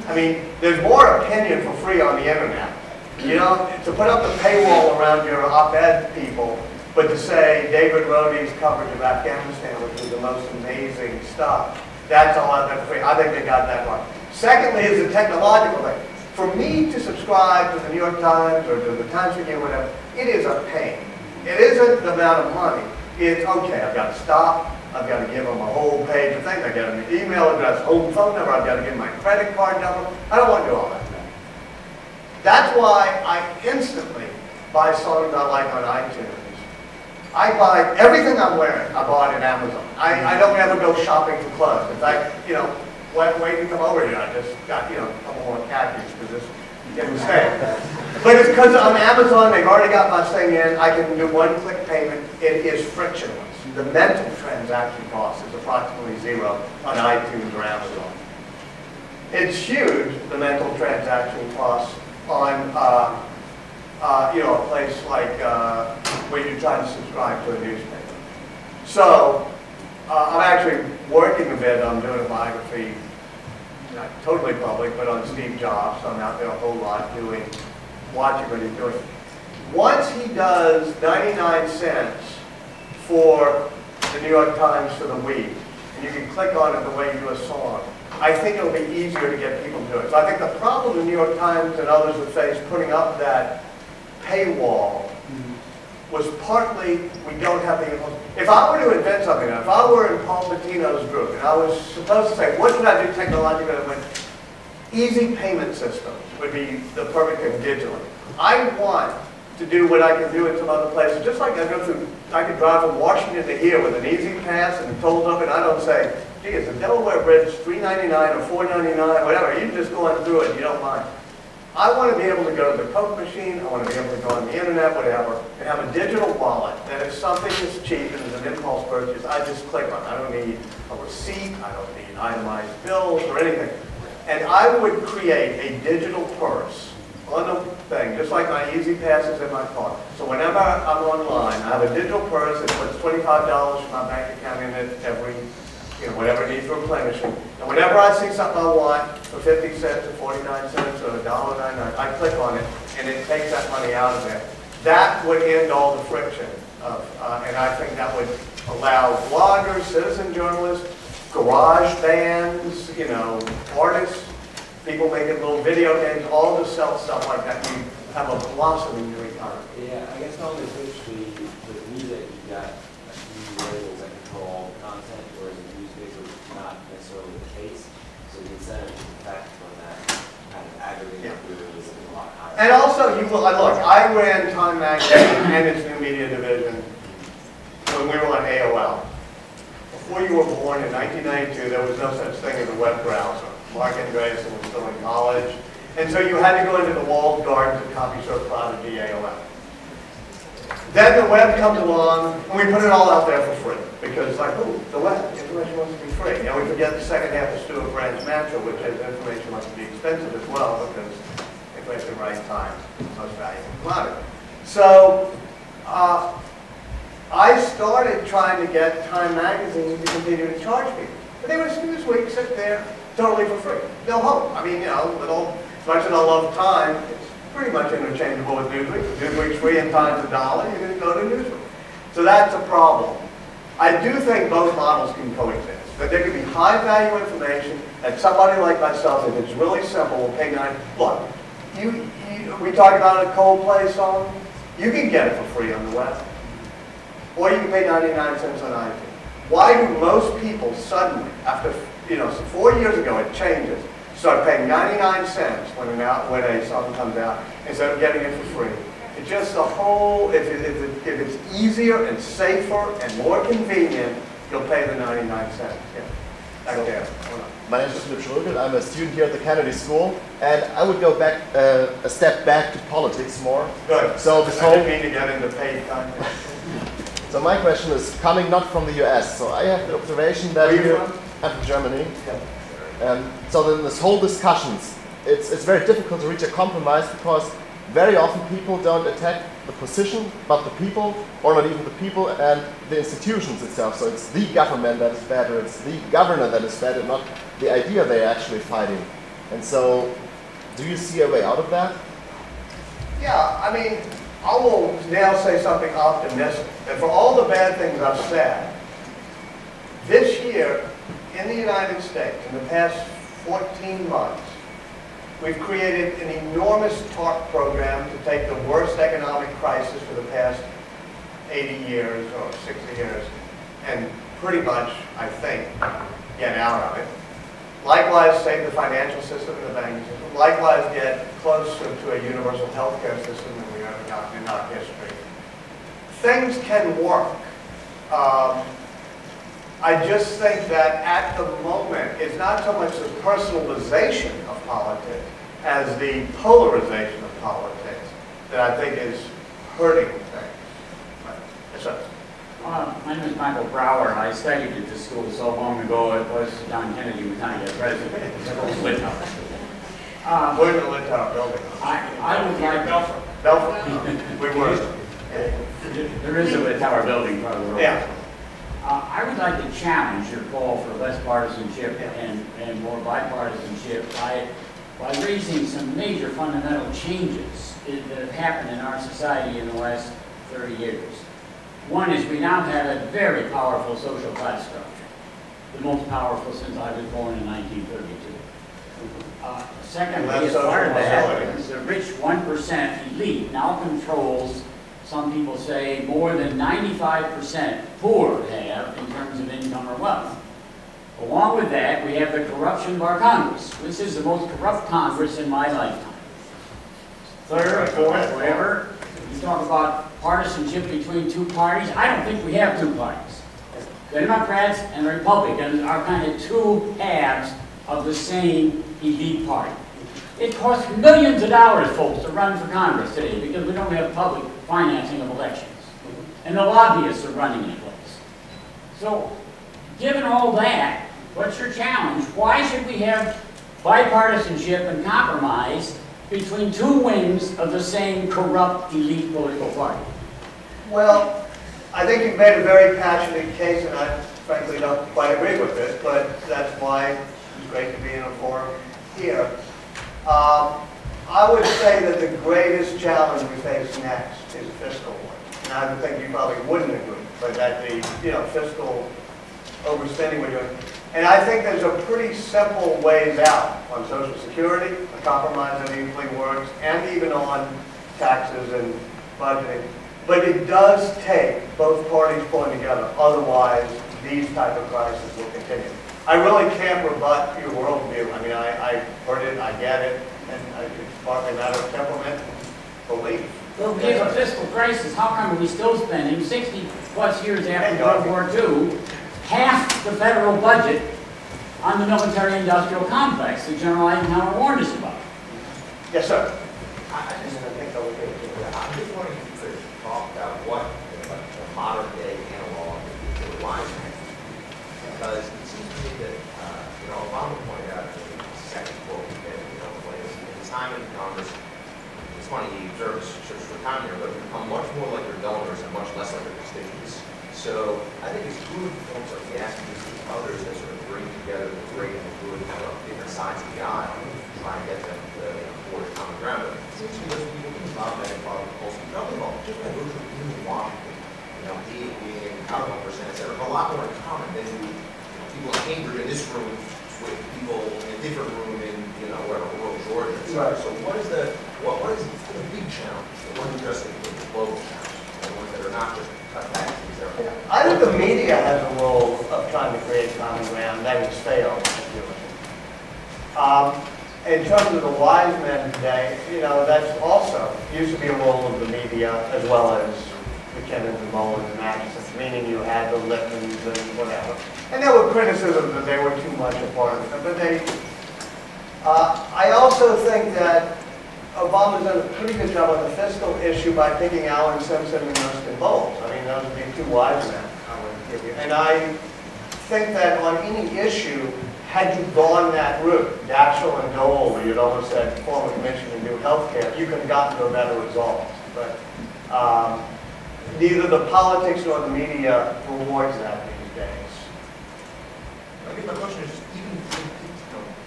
I mean, there's more opinion for free on the internet. To put up the paywall around your op-ed people, but to say David Rohde's coverage of Afghanistan, which is the most amazing stuff, that's all I've got for free. I think they got that right. Secondly, is the technological thing. For me to subscribe to the New York Times or to the Times Review, whatever, it is a pain. It isn't the amount of money. It's, okay, I've got to stop. I've got to give them a whole page of things. I've got an email address, home phone number. I've got to give them my credit card number. I don't want to do all that. That's why I instantly buy songs I like on iTunes. I buy everything I'm wearing. I bought at Amazon. I don't ever go shopping for clothes. In fact, you know, waiting to come over here, I just got, you know, a couple more khakis because this is getting stale. But it's because on Amazon, they've already got my thing in. I can do one-click payment. It is frictionless. The mental transaction cost is approximately zero on iTunes or Amazon. It's huge, the mental transaction cost on, you know, a place like where you're trying to subscribe to a newspaper. So I'm actually working a bit on doing a biography, not totally public, but on Steve Jobs. So I'm out there a whole lot watching what he's doing. Once he does 99 cents for the New York Times for the week, and you can click on it the way you do a song, I think it'll be easier to get people to do it. So I think the problem the New York Times and others have faced putting up that paywall was partly we don't have the impulse. If I were to invent something, if I were in Paul Patino's group, and I was supposed to say, what should I do technologically? Easy payment systems would be the perfect thing digitally. I want to do what I can do in some other places. Just like I could drive from Washington to here with an easy pass and tolls up, and I don't say, gee, is the Delaware Bridge $3.99 or $4.99, whatever. You just go on through it, you don't mind. I want to be able to go to the Coke machine, I want to be able to go on the internet, whatever, and have a digital wallet that if something is cheap and is an impulse purchase, I just click on it. I don't need a receipt, I don't need itemized bills or anything. And I would create a digital purse on the thing, just like my Easy Pass is in my car. So whenever I'm online, I have a digital purse that puts $25 from my bank account in it every, you know, whatever it needs for replenishing. And whenever I see something I want for 50 cents or 49 cents or $1.99, I click on it and it takes that money out of there. That would end all the friction and I think that would allow bloggers, citizen journalists, garage bands, you know, artists, people making little video games, all to sell stuff like that. You have a blossoming new economy. Yeah, I guess not especially with music, you've got new labels that control all the content, whereas in newspapers, not necessarily the case. So the incentive effect from that kind of aggregated really is a lot higher. And also, look, I ran Time Magazine and its new media division when we were on AOL. Before you were born in 1992, there was no such thing as a web browser. Mark Andreessen was still in college. And so you had to go into the walled gardens of CompuServe Prodigy AOL. Then the web comes along, and we put it all out there for free. Because it's like, oh, the web, information wants to be free. And we forget the second half of Stuart Brand's mantra, which is information must be expensive as well, because information at the right time is the most valuable commodity. So I started trying to get Time Magazine to continue to charge people. But they would just do this week, sit there, totally for free. No hope. I mean, you know, as much as I love Time, it's pretty much interchangeable with Newsweek. If Newsweek's free and Time's $1, you're going to go to Newsweek. So that's a problem. I do think both models can coexist. That there can be high value information that somebody like myself, if it's really simple, will pay $9. Look, we talk about a Coldplay song. You can get it for free on the web. Or you can pay 99 cents on iTunes. Why do most people suddenly, after, you know, so 4 years ago it changes, start paying 99 cents when a song comes out instead of getting it for free? It's just the whole, if it's easier and safer and more convenient, you'll pay the 99 cents. Yeah. Back there. My name is Philip Schrögel. I'm a student here at the Kennedy School, and I would go back a step back to politics more. Good. So this I didn't mean to get into paid content. So my question is coming not from the US. So I have the observation that I'm from Germany. Yeah. So then this whole discussions, it's very difficult to reach a compromise because very often people don't attack the position, but the people, or not even the people, and the institutions itself. So it's the government that is bad, or it's the governor that is bad, and not the idea they're actually fighting. And so, do you see a way out of that? Yeah, I mean, I will now say something optimistic. And for all the bad things I've said, this year in the United States, in the past 14 months, We've created an enormous TARP program to take the worst economic crisis for the past 80 years or 60 years and pretty much, I think, get out of it. Likewise, save the financial system and the banking system. Likewise, get closer to a universal healthcare system than we've ever gotten in our history. Things can work. I just think that at the moment, it's not so much the personalization of politics as the polarization of politics that I think is hurting things. Yes, sir. My name is Michael Brower, and I studied at this school so long ago it was John Kennedy was kind of president. We're in the Littauer building. I would like Belfort. We were. There is a Littauer building, probably. Yeah. I would like to challenge your call for less partisanship and more bipartisanship by raising some major fundamental changes that have happened in our society in the last 30 years. One is we now have a very powerful social class structure, the most powerful since I was born in 1932. Secondly, as part of that, the rich 1% elite now controls, some people say, more than 95% poor have in terms of income or wealth. Along with that, we have the corruption of our Congress. This is the most corrupt Congress in my lifetime. Third, fourth, whatever, you talk about partisanship between two parties. I don't think we have two parties. The Democrats and the Republicans are kind of two halves of the same elite party. It costs millions of dollars, folks, to run for Congress today because we don't have public financing of elections. And the lobbyists are running in place. So, given all that, what's your challenge? Why should we have bipartisanship and compromise between two wings of the same corrupt elite political party? Well, I think you've made a very passionate case, and I frankly don't quite agree with it, but that's why it's great to be in a forum here. I would say that the greatest challenge we face next is a fiscal one. And I would think you probably wouldn't agree, but that the fiscal overspending we're doing. And I think there's a pretty simple ways out on Social Security, a compromise that usually works, and even on taxes and budgeting. But it does take both parties pulling together. Otherwise, these type of crises will continue. I really can't rebut your worldview. I mean, I heard it, I get it, and it's partly a matter of temperament and belief. Well, we have a fiscal crisis. How come are we still spending 60 plus years after World War II, half the federal budget on the military-industrial complex that General Eisenhower warned us about? Yes, sir. I just think over here. I'm just wondering if you could talk about what the modern day analog to the wise man. Because it seems to me that, Obama pointed out in the second quote that, when in his time in Congress, it's funny, he observes such for time here, but become much more like their donors and much less like their constituents. So I think it's good folks like the Aspen Institute and others that sort of bring together the great and the good from different sides of the aisle and try and get them towards common ground. But it seems to me those people who Bob and probably Colson, nothing wrong, just like those who live in Washington, being in top 1%, etc., have a lot more in common than people in Cambridge in this room with people in a different room in, wherever, rural Georgia, etc. So what is the big challenge, the one addressing the global challenge, the ones that are not just cut back to these areas? I think the media has a role of trying to create common ground. That has failed. In terms of the wise men today, that's also used to be a role of the media as well as McKinnon's and Mullins and Isaacson, meaning you had the Lippmans and whatever. And there were criticisms that they were too much a part of it. But I also think that Obama's done a pretty good job on the fiscal issue by picking Alan Simpson and Rustin Bowles. I mean, those would be two wise men, I would give you. And I think that on any issue, had you gone that route, Daschle and Dole, where you'd almost said form a commission and do health care, you could have gotten to a better result. But neither the politics nor the media rewards that these days. I guess my question is just even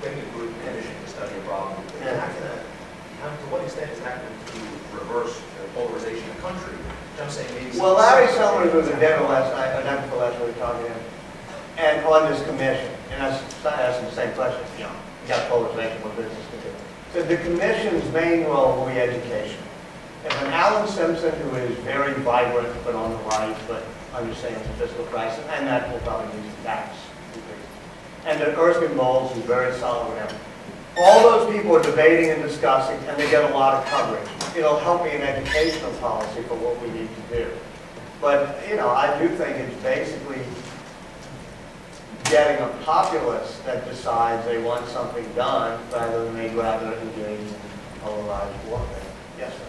getting a group commission to study a problem, to what extent is that going to reverse polarization in the country? I'm saying maybe. Well, Larry Summers was in Denver last night, or night before last week, talking to him, and on this commission, and I asked him the same question. You got polarization, what business to do? that the commission's main role will be education. If an Alan Simpson, who is very vibrant but on the right, but understands the fiscal crisis, and that will probably use the tax increase, and that Erskine Bowles, who's very solid with him, all those people are debating and discussing, and they get a lot of coverage. It'll help me in educational policy for what we need to do. But, you know, I do think it's basically getting a populace that decides they want something done rather than they'd rather engage in polarized warfare. Yes, sir.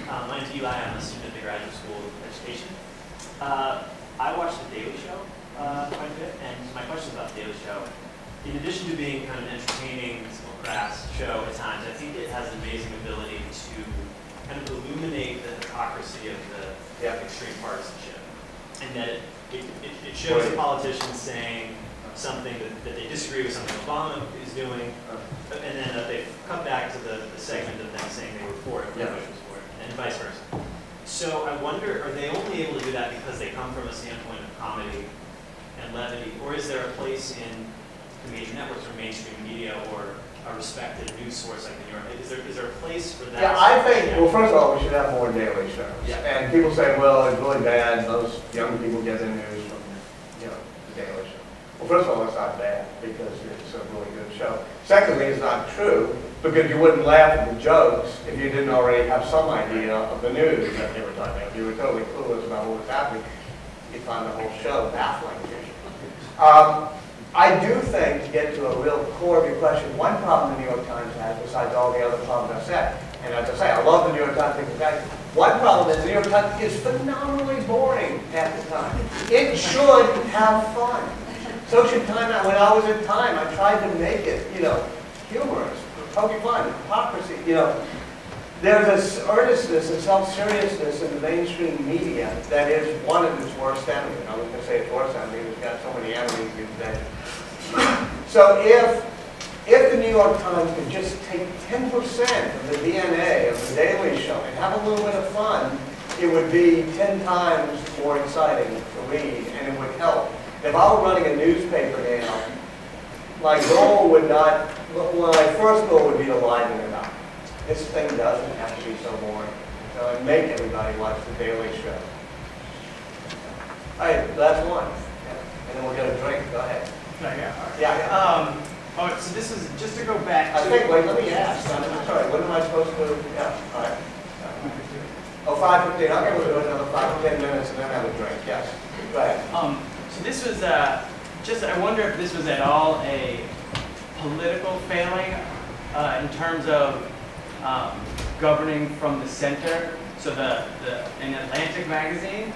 My name's Eli. I'm a student at the Graduate School of Education. I watch The Daily Show quite a bit, and my question about The Daily Show, in addition to being kind of an entertaining, simple crafts show at times, I think it has an amazing ability to kind of illuminate the hypocrisy of the extreme partisanship, and that it shows the politicians saying something that they disagree with something Obama is doing, and then they come back to the segment of them saying they were for it, Bush was for it, and vice versa. So I wonder, are they only able to do that because they come from a standpoint of comedy and levity, or is there a place in the major networks or mainstream media or a respected news source like the New York? Is there a place for that? Yeah, I think, well, first of all, we should have more daily shows. Yeah. And people say, well, it's really bad. Most young people get their news from, you know, the Daily Show. Well, first of all, it's not bad because it's a really good show. Secondly, it's not true because you wouldn't laugh at the jokes if you didn't already have some idea of the news that they were talking about. If you were totally clueless about what was happening, you'd find the whole show baffling to you. I do think, to get to a real core of your question, one problem the New York Times has, besides all the other problems I said, and as I say, I love the New York Times, one problem is the New York Times is phenomenally boring at the time. It should have fun. So should Time Out. When I was at Time, I tried to make it, you know, humorous, poking fun, hypocrisy, you know. There's this earnestness and self-seriousness in the mainstream media that is one of its worst enemies. I was going to say it's worst enemy, it's got so many enemies these days. So if the New York Times could just take 10% of the DNA of the Daily Show and have a little bit of fun, it would be 10 times more exciting to read, and it would help. If I were running a newspaper now, my goal would not, my first goal would be to liven it up. This thing doesn't have to be so boring. So I make everybody watch the Daily Show. All right, last one. Yeah. And then we'll get a drink. Go ahead. Oh, so this is just to go back to... wait, let me ask. I'm sorry, when am I supposed to... Yeah, all right. Oh, 5:15. Okay, we'll do another 5 or 10 minutes and then have a drink. Yes. Go ahead. So this was just, I wonder if this was at all a political failing in terms of governing from the center. So in Atlantic magazine,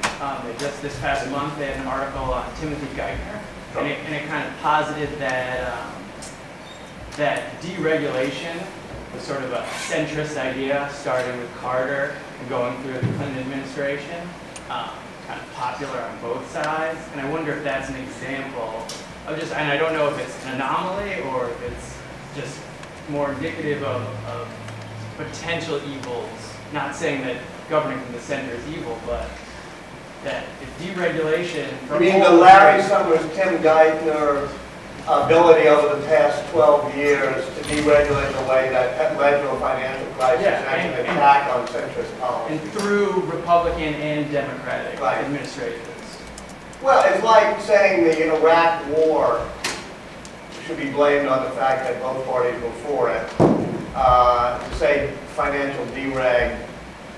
just this past month, they had an article on Timothy Geithner, and it kind of posited that that deregulation was sort of a centrist idea, starting with Carter and going through the Clinton administration, kind of popular on both sides. And I wonder if that's an example of just, and I don't know if it's an anomaly or if it's just more indicative of potential evils. Not saying that governing from the center is evil, but that if deregulation... You mean the Larry Summers, Tim Geithner ability over the past 12 years to deregulate the way that led to a financial crisis and an attack on centrist policy. And through Republican and Democratic administrations. Well, it's like saying the Iraq War should be blamed on the fact that both parties were for it. Say financial dereg,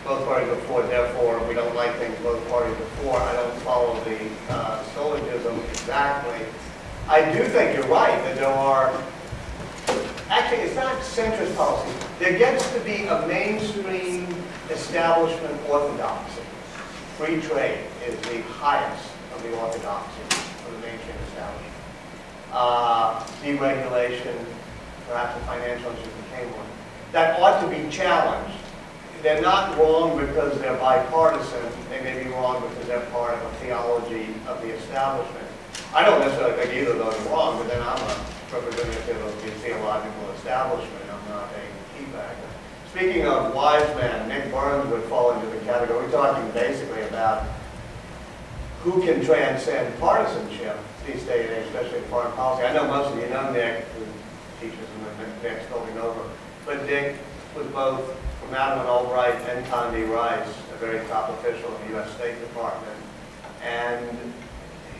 both parties were for it, therefore we don't like things both parties were for. I don't follow the syllogism exactly. I do think you're right that there are, actually it's not centrist policy. There gets to be a mainstream establishment orthodoxy. Free trade is the highest of the orthodoxy of the mainstream establishment. Deregulation, perhaps the financial industry became one. That ought to be challenged. They're not wrong because they're bipartisan. They may be wrong because they're part of a theology of the establishment. I don't necessarily think either of those are wrong, but then I'm a representative of the theological establishment. I'm not a key factor. Speaking of wise men, Nick Burns would fall into the category. We're talking basically about who can transcend partisanship these days, especially in foreign policy. I know most of you know Nick, who teaches in the next building over. but Dick was both for Madeleine Albright and Condi Rice, a very top official in the U.S. State Department. And,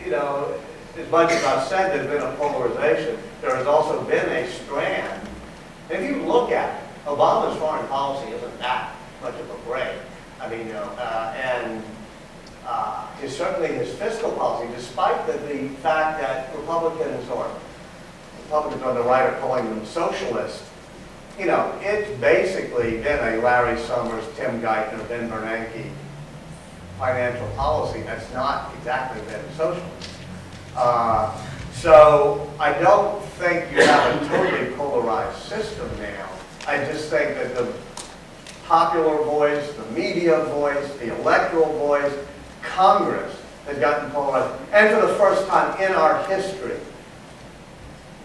you know, as much as I've said there's been a polarization, there has also been a strand. If you look at it, Obama's foreign policy isn't that much of a break. I mean, you know, certainly his fiscal policy, despite the fact that Republicans on the right are calling them socialists, you know, it's basically been a Larry Summers, Tim Geithner, Ben Bernanke financial policy that's not exactly been socialist. So I don't think you have a totally polarized system now. I just think that the popular voice, the media voice, the electoral voice, Congress has gotten polarized. And for the first time in our history,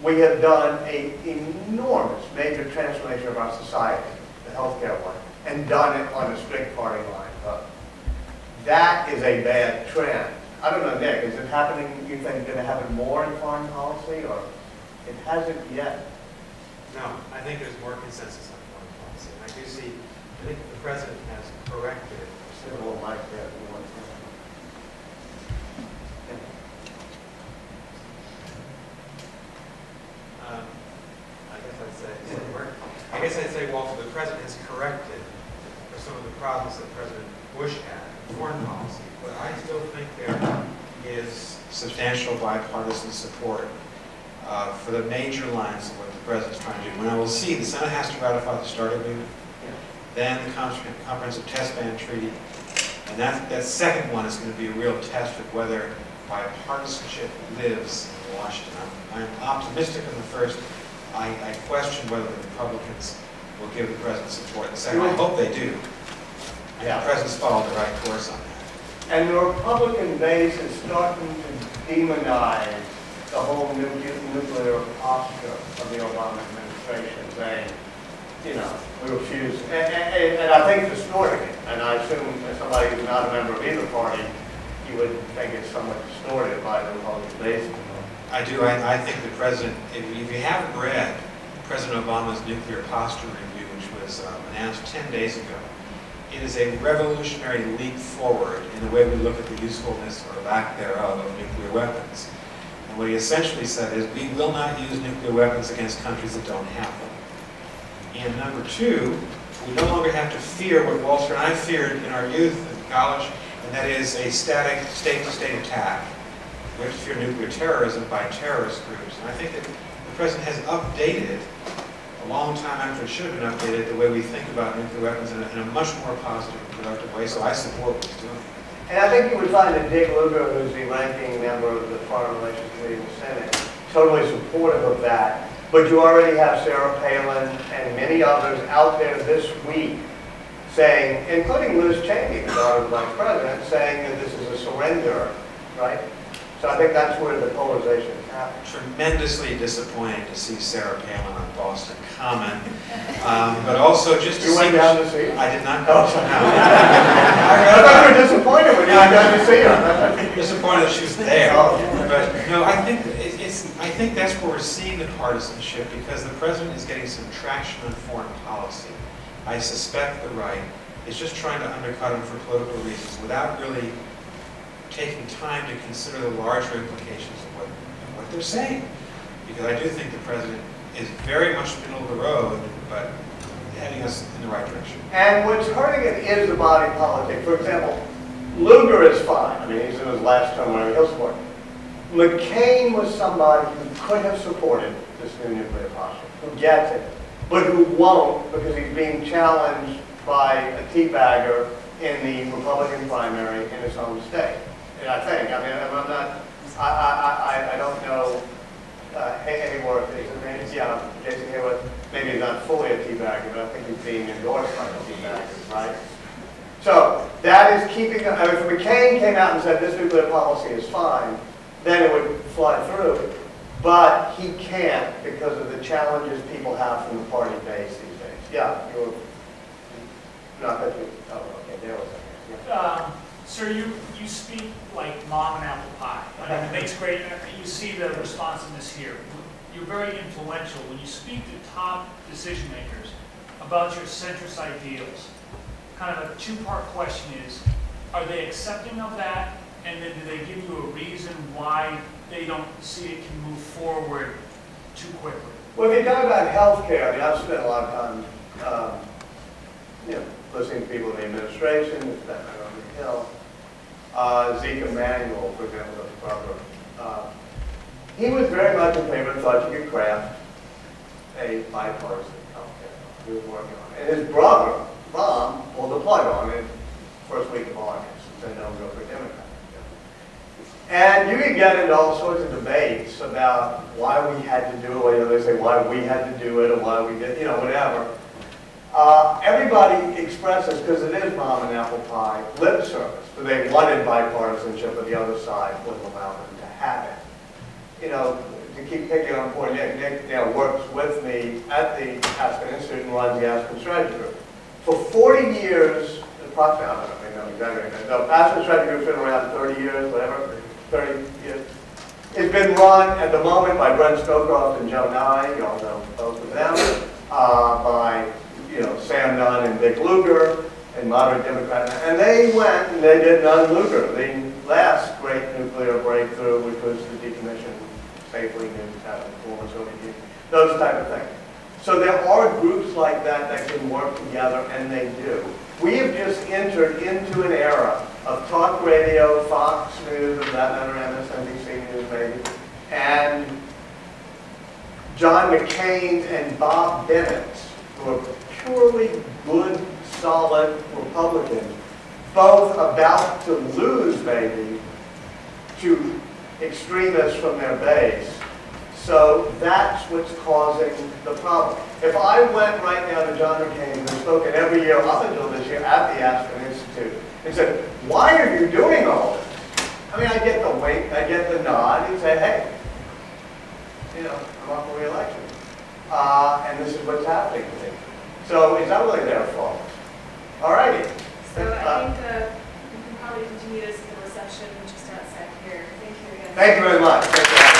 we have done an enormous major transformation of our society, the healthcare one, and done it on a strict party line vote. That is a bad trend. I don't know, Nick, is it happening, you think, going to happen more in foreign policy, or it hasn't yet? No, I think there's more consensus on foreign policy. And I do see, I think the president has corrected it. Civil like that. I guess I'd say, Walter, the president has corrected for some of the problems that President Bush had in foreign policy, but I still think there is substantial bipartisan support for the major lines of what the president's trying to do. When I will see, the Senate has to ratify the START agreement, then the Comprehensive Test Ban Treaty, and that second one is going to be a real test of whether bipartisanship lives in Washington. I'm optimistic in the first. I question whether the Republicans will give the president support. The second, I hope they do. And the president's followed the right course on that. And the Republican base is starting to demonize the whole nuclear posture of the Obama administration, saying, you know, we refuse. And I think distorting it. And I assume as somebody who's not a member of either party, you would think it's somewhat distorted by the Republican base. I do. I think the president, if you haven't read President Obama's nuclear posture review, which was announced 10 days ago, it is a revolutionary leap forward in the way we look at the usefulness or lack thereof of nuclear weapons. And what he essentially said is, we will not use nuclear weapons against countries that don't have them. And number two, we no longer have to fear what Walter and I feared in our youth in college, and that is a static state-to-state attack. We have to fear nuclear terrorism by terrorist groups. And I think that the president has updated, a long time after it should have been updated, the way we think about nuclear weapons in a much more positive and productive way. So I support what he's doing. And I think you would find that Dick Lugar, who's the ranking member of the Foreign Relations Committee in the Senate, totally supportive of that. But you already have Sarah Palin and many others out there this week saying, including Liz Cheney, the daughter of the vice president, saying that this is a surrender, right? So I think that's where the polarization is happening. Tremendously disappointed to see Sarah Palin on Boston Common, but also just to see. You went down to see her? I did not go. I thought you were disappointed when you went down to see her. Disappointed that she was there, but no, I think that's where we're seeing the partisanship, because the president is getting some traction on foreign policy. I suspect the right is just trying to undercut him for political reasons without really taking time to consider the larger implications of what they're saying. Because I do think the president is very much middle of the road, but heading us in the right direction. And what's hurting it is the body politic. For example, Lugar is fine. I mean, he's in his last term, whatever, he'll support it. McCain was somebody who could have supported this new nuclear posture, who gets it, but who won't because he's being challenged by a teabagger in the Republican primary in his home state. And I think, I mean, I'm not, I don't know, Hayworth, is his name? Yeah, Jason Hayworth, maybe he's not fully a teabagger, but I think he's being endorsed by the teabaggers, right? So that is keeping, I mean, if McCain came out and said this nuclear policy is fine, then it would fly through. But he can't because of the challenges people have from the party base these days. Yeah, you were not that you, oh, okay, there was a yeah. Sir, you speak like mom and apple pie. I mean, it makes great, you see the responsiveness here. You're very influential. When you speak to top decision makers, about your centrist ideals. Kind of a two-part question is, are they accepting of that? And then do they give you a reason why they don't see it can move forward too quickly? Well, if you talk about healthcare, I mean, I've spent a lot of time, listening to people in the administration, it's been on the Hill. Zeke Emanuel, for example, of the program. He was very much in favor and thought you could craft a bipartisan healthcare. He was working on it. And his brother, Ron, pulled the plug on it first week of August and said, no, go for Democrat. And you could get into all sorts of debates about why we had to do it, they say why we had to do it or why we did, whatever. Everybody expresses, because it is mom and apple pie, lip service. But they wanted bipartisanship, but the other side wouldn't allow them to have it. To keep picking on poor Nick, Nick works with me at the Aspen Institute and runs the Aspen Strategy Group. For 40 years, approximately, I don't know exactly, the Aspen Strategy Group's been around 30 years, whatever, 30 years. It's been run at the moment by Brent Scowcroft and Joe Nye, you all know both of them, by Sam Nunn and Dick Lugar, and moderate Democrat. And they went and they did Nunn-Lugar, the last great nuclear breakthrough, which was the decommission safely and having former Soviet Union, those type of things. So there are groups like that that can work together, and they do. We have just entered into an era of talk radio, Fox News, and that matter, MSNBC News maybe, and John McCain and Bob Bennett, who are purely good, solid Republicans, both about to lose, maybe, to extremists from their base. So that's what's causing the problem. If I went right now to John McCain, who's spoken every year up until this year at the Aspen Institute, and said, why are you doing all this? I mean, I get the wink, I get the nod, and say, hey, I'm up for re-election. And this is what's happening to me. So it's not really their fault. All righty. So I think we can probably continue this in the reception just outside here. Thank you again. Thank you very much.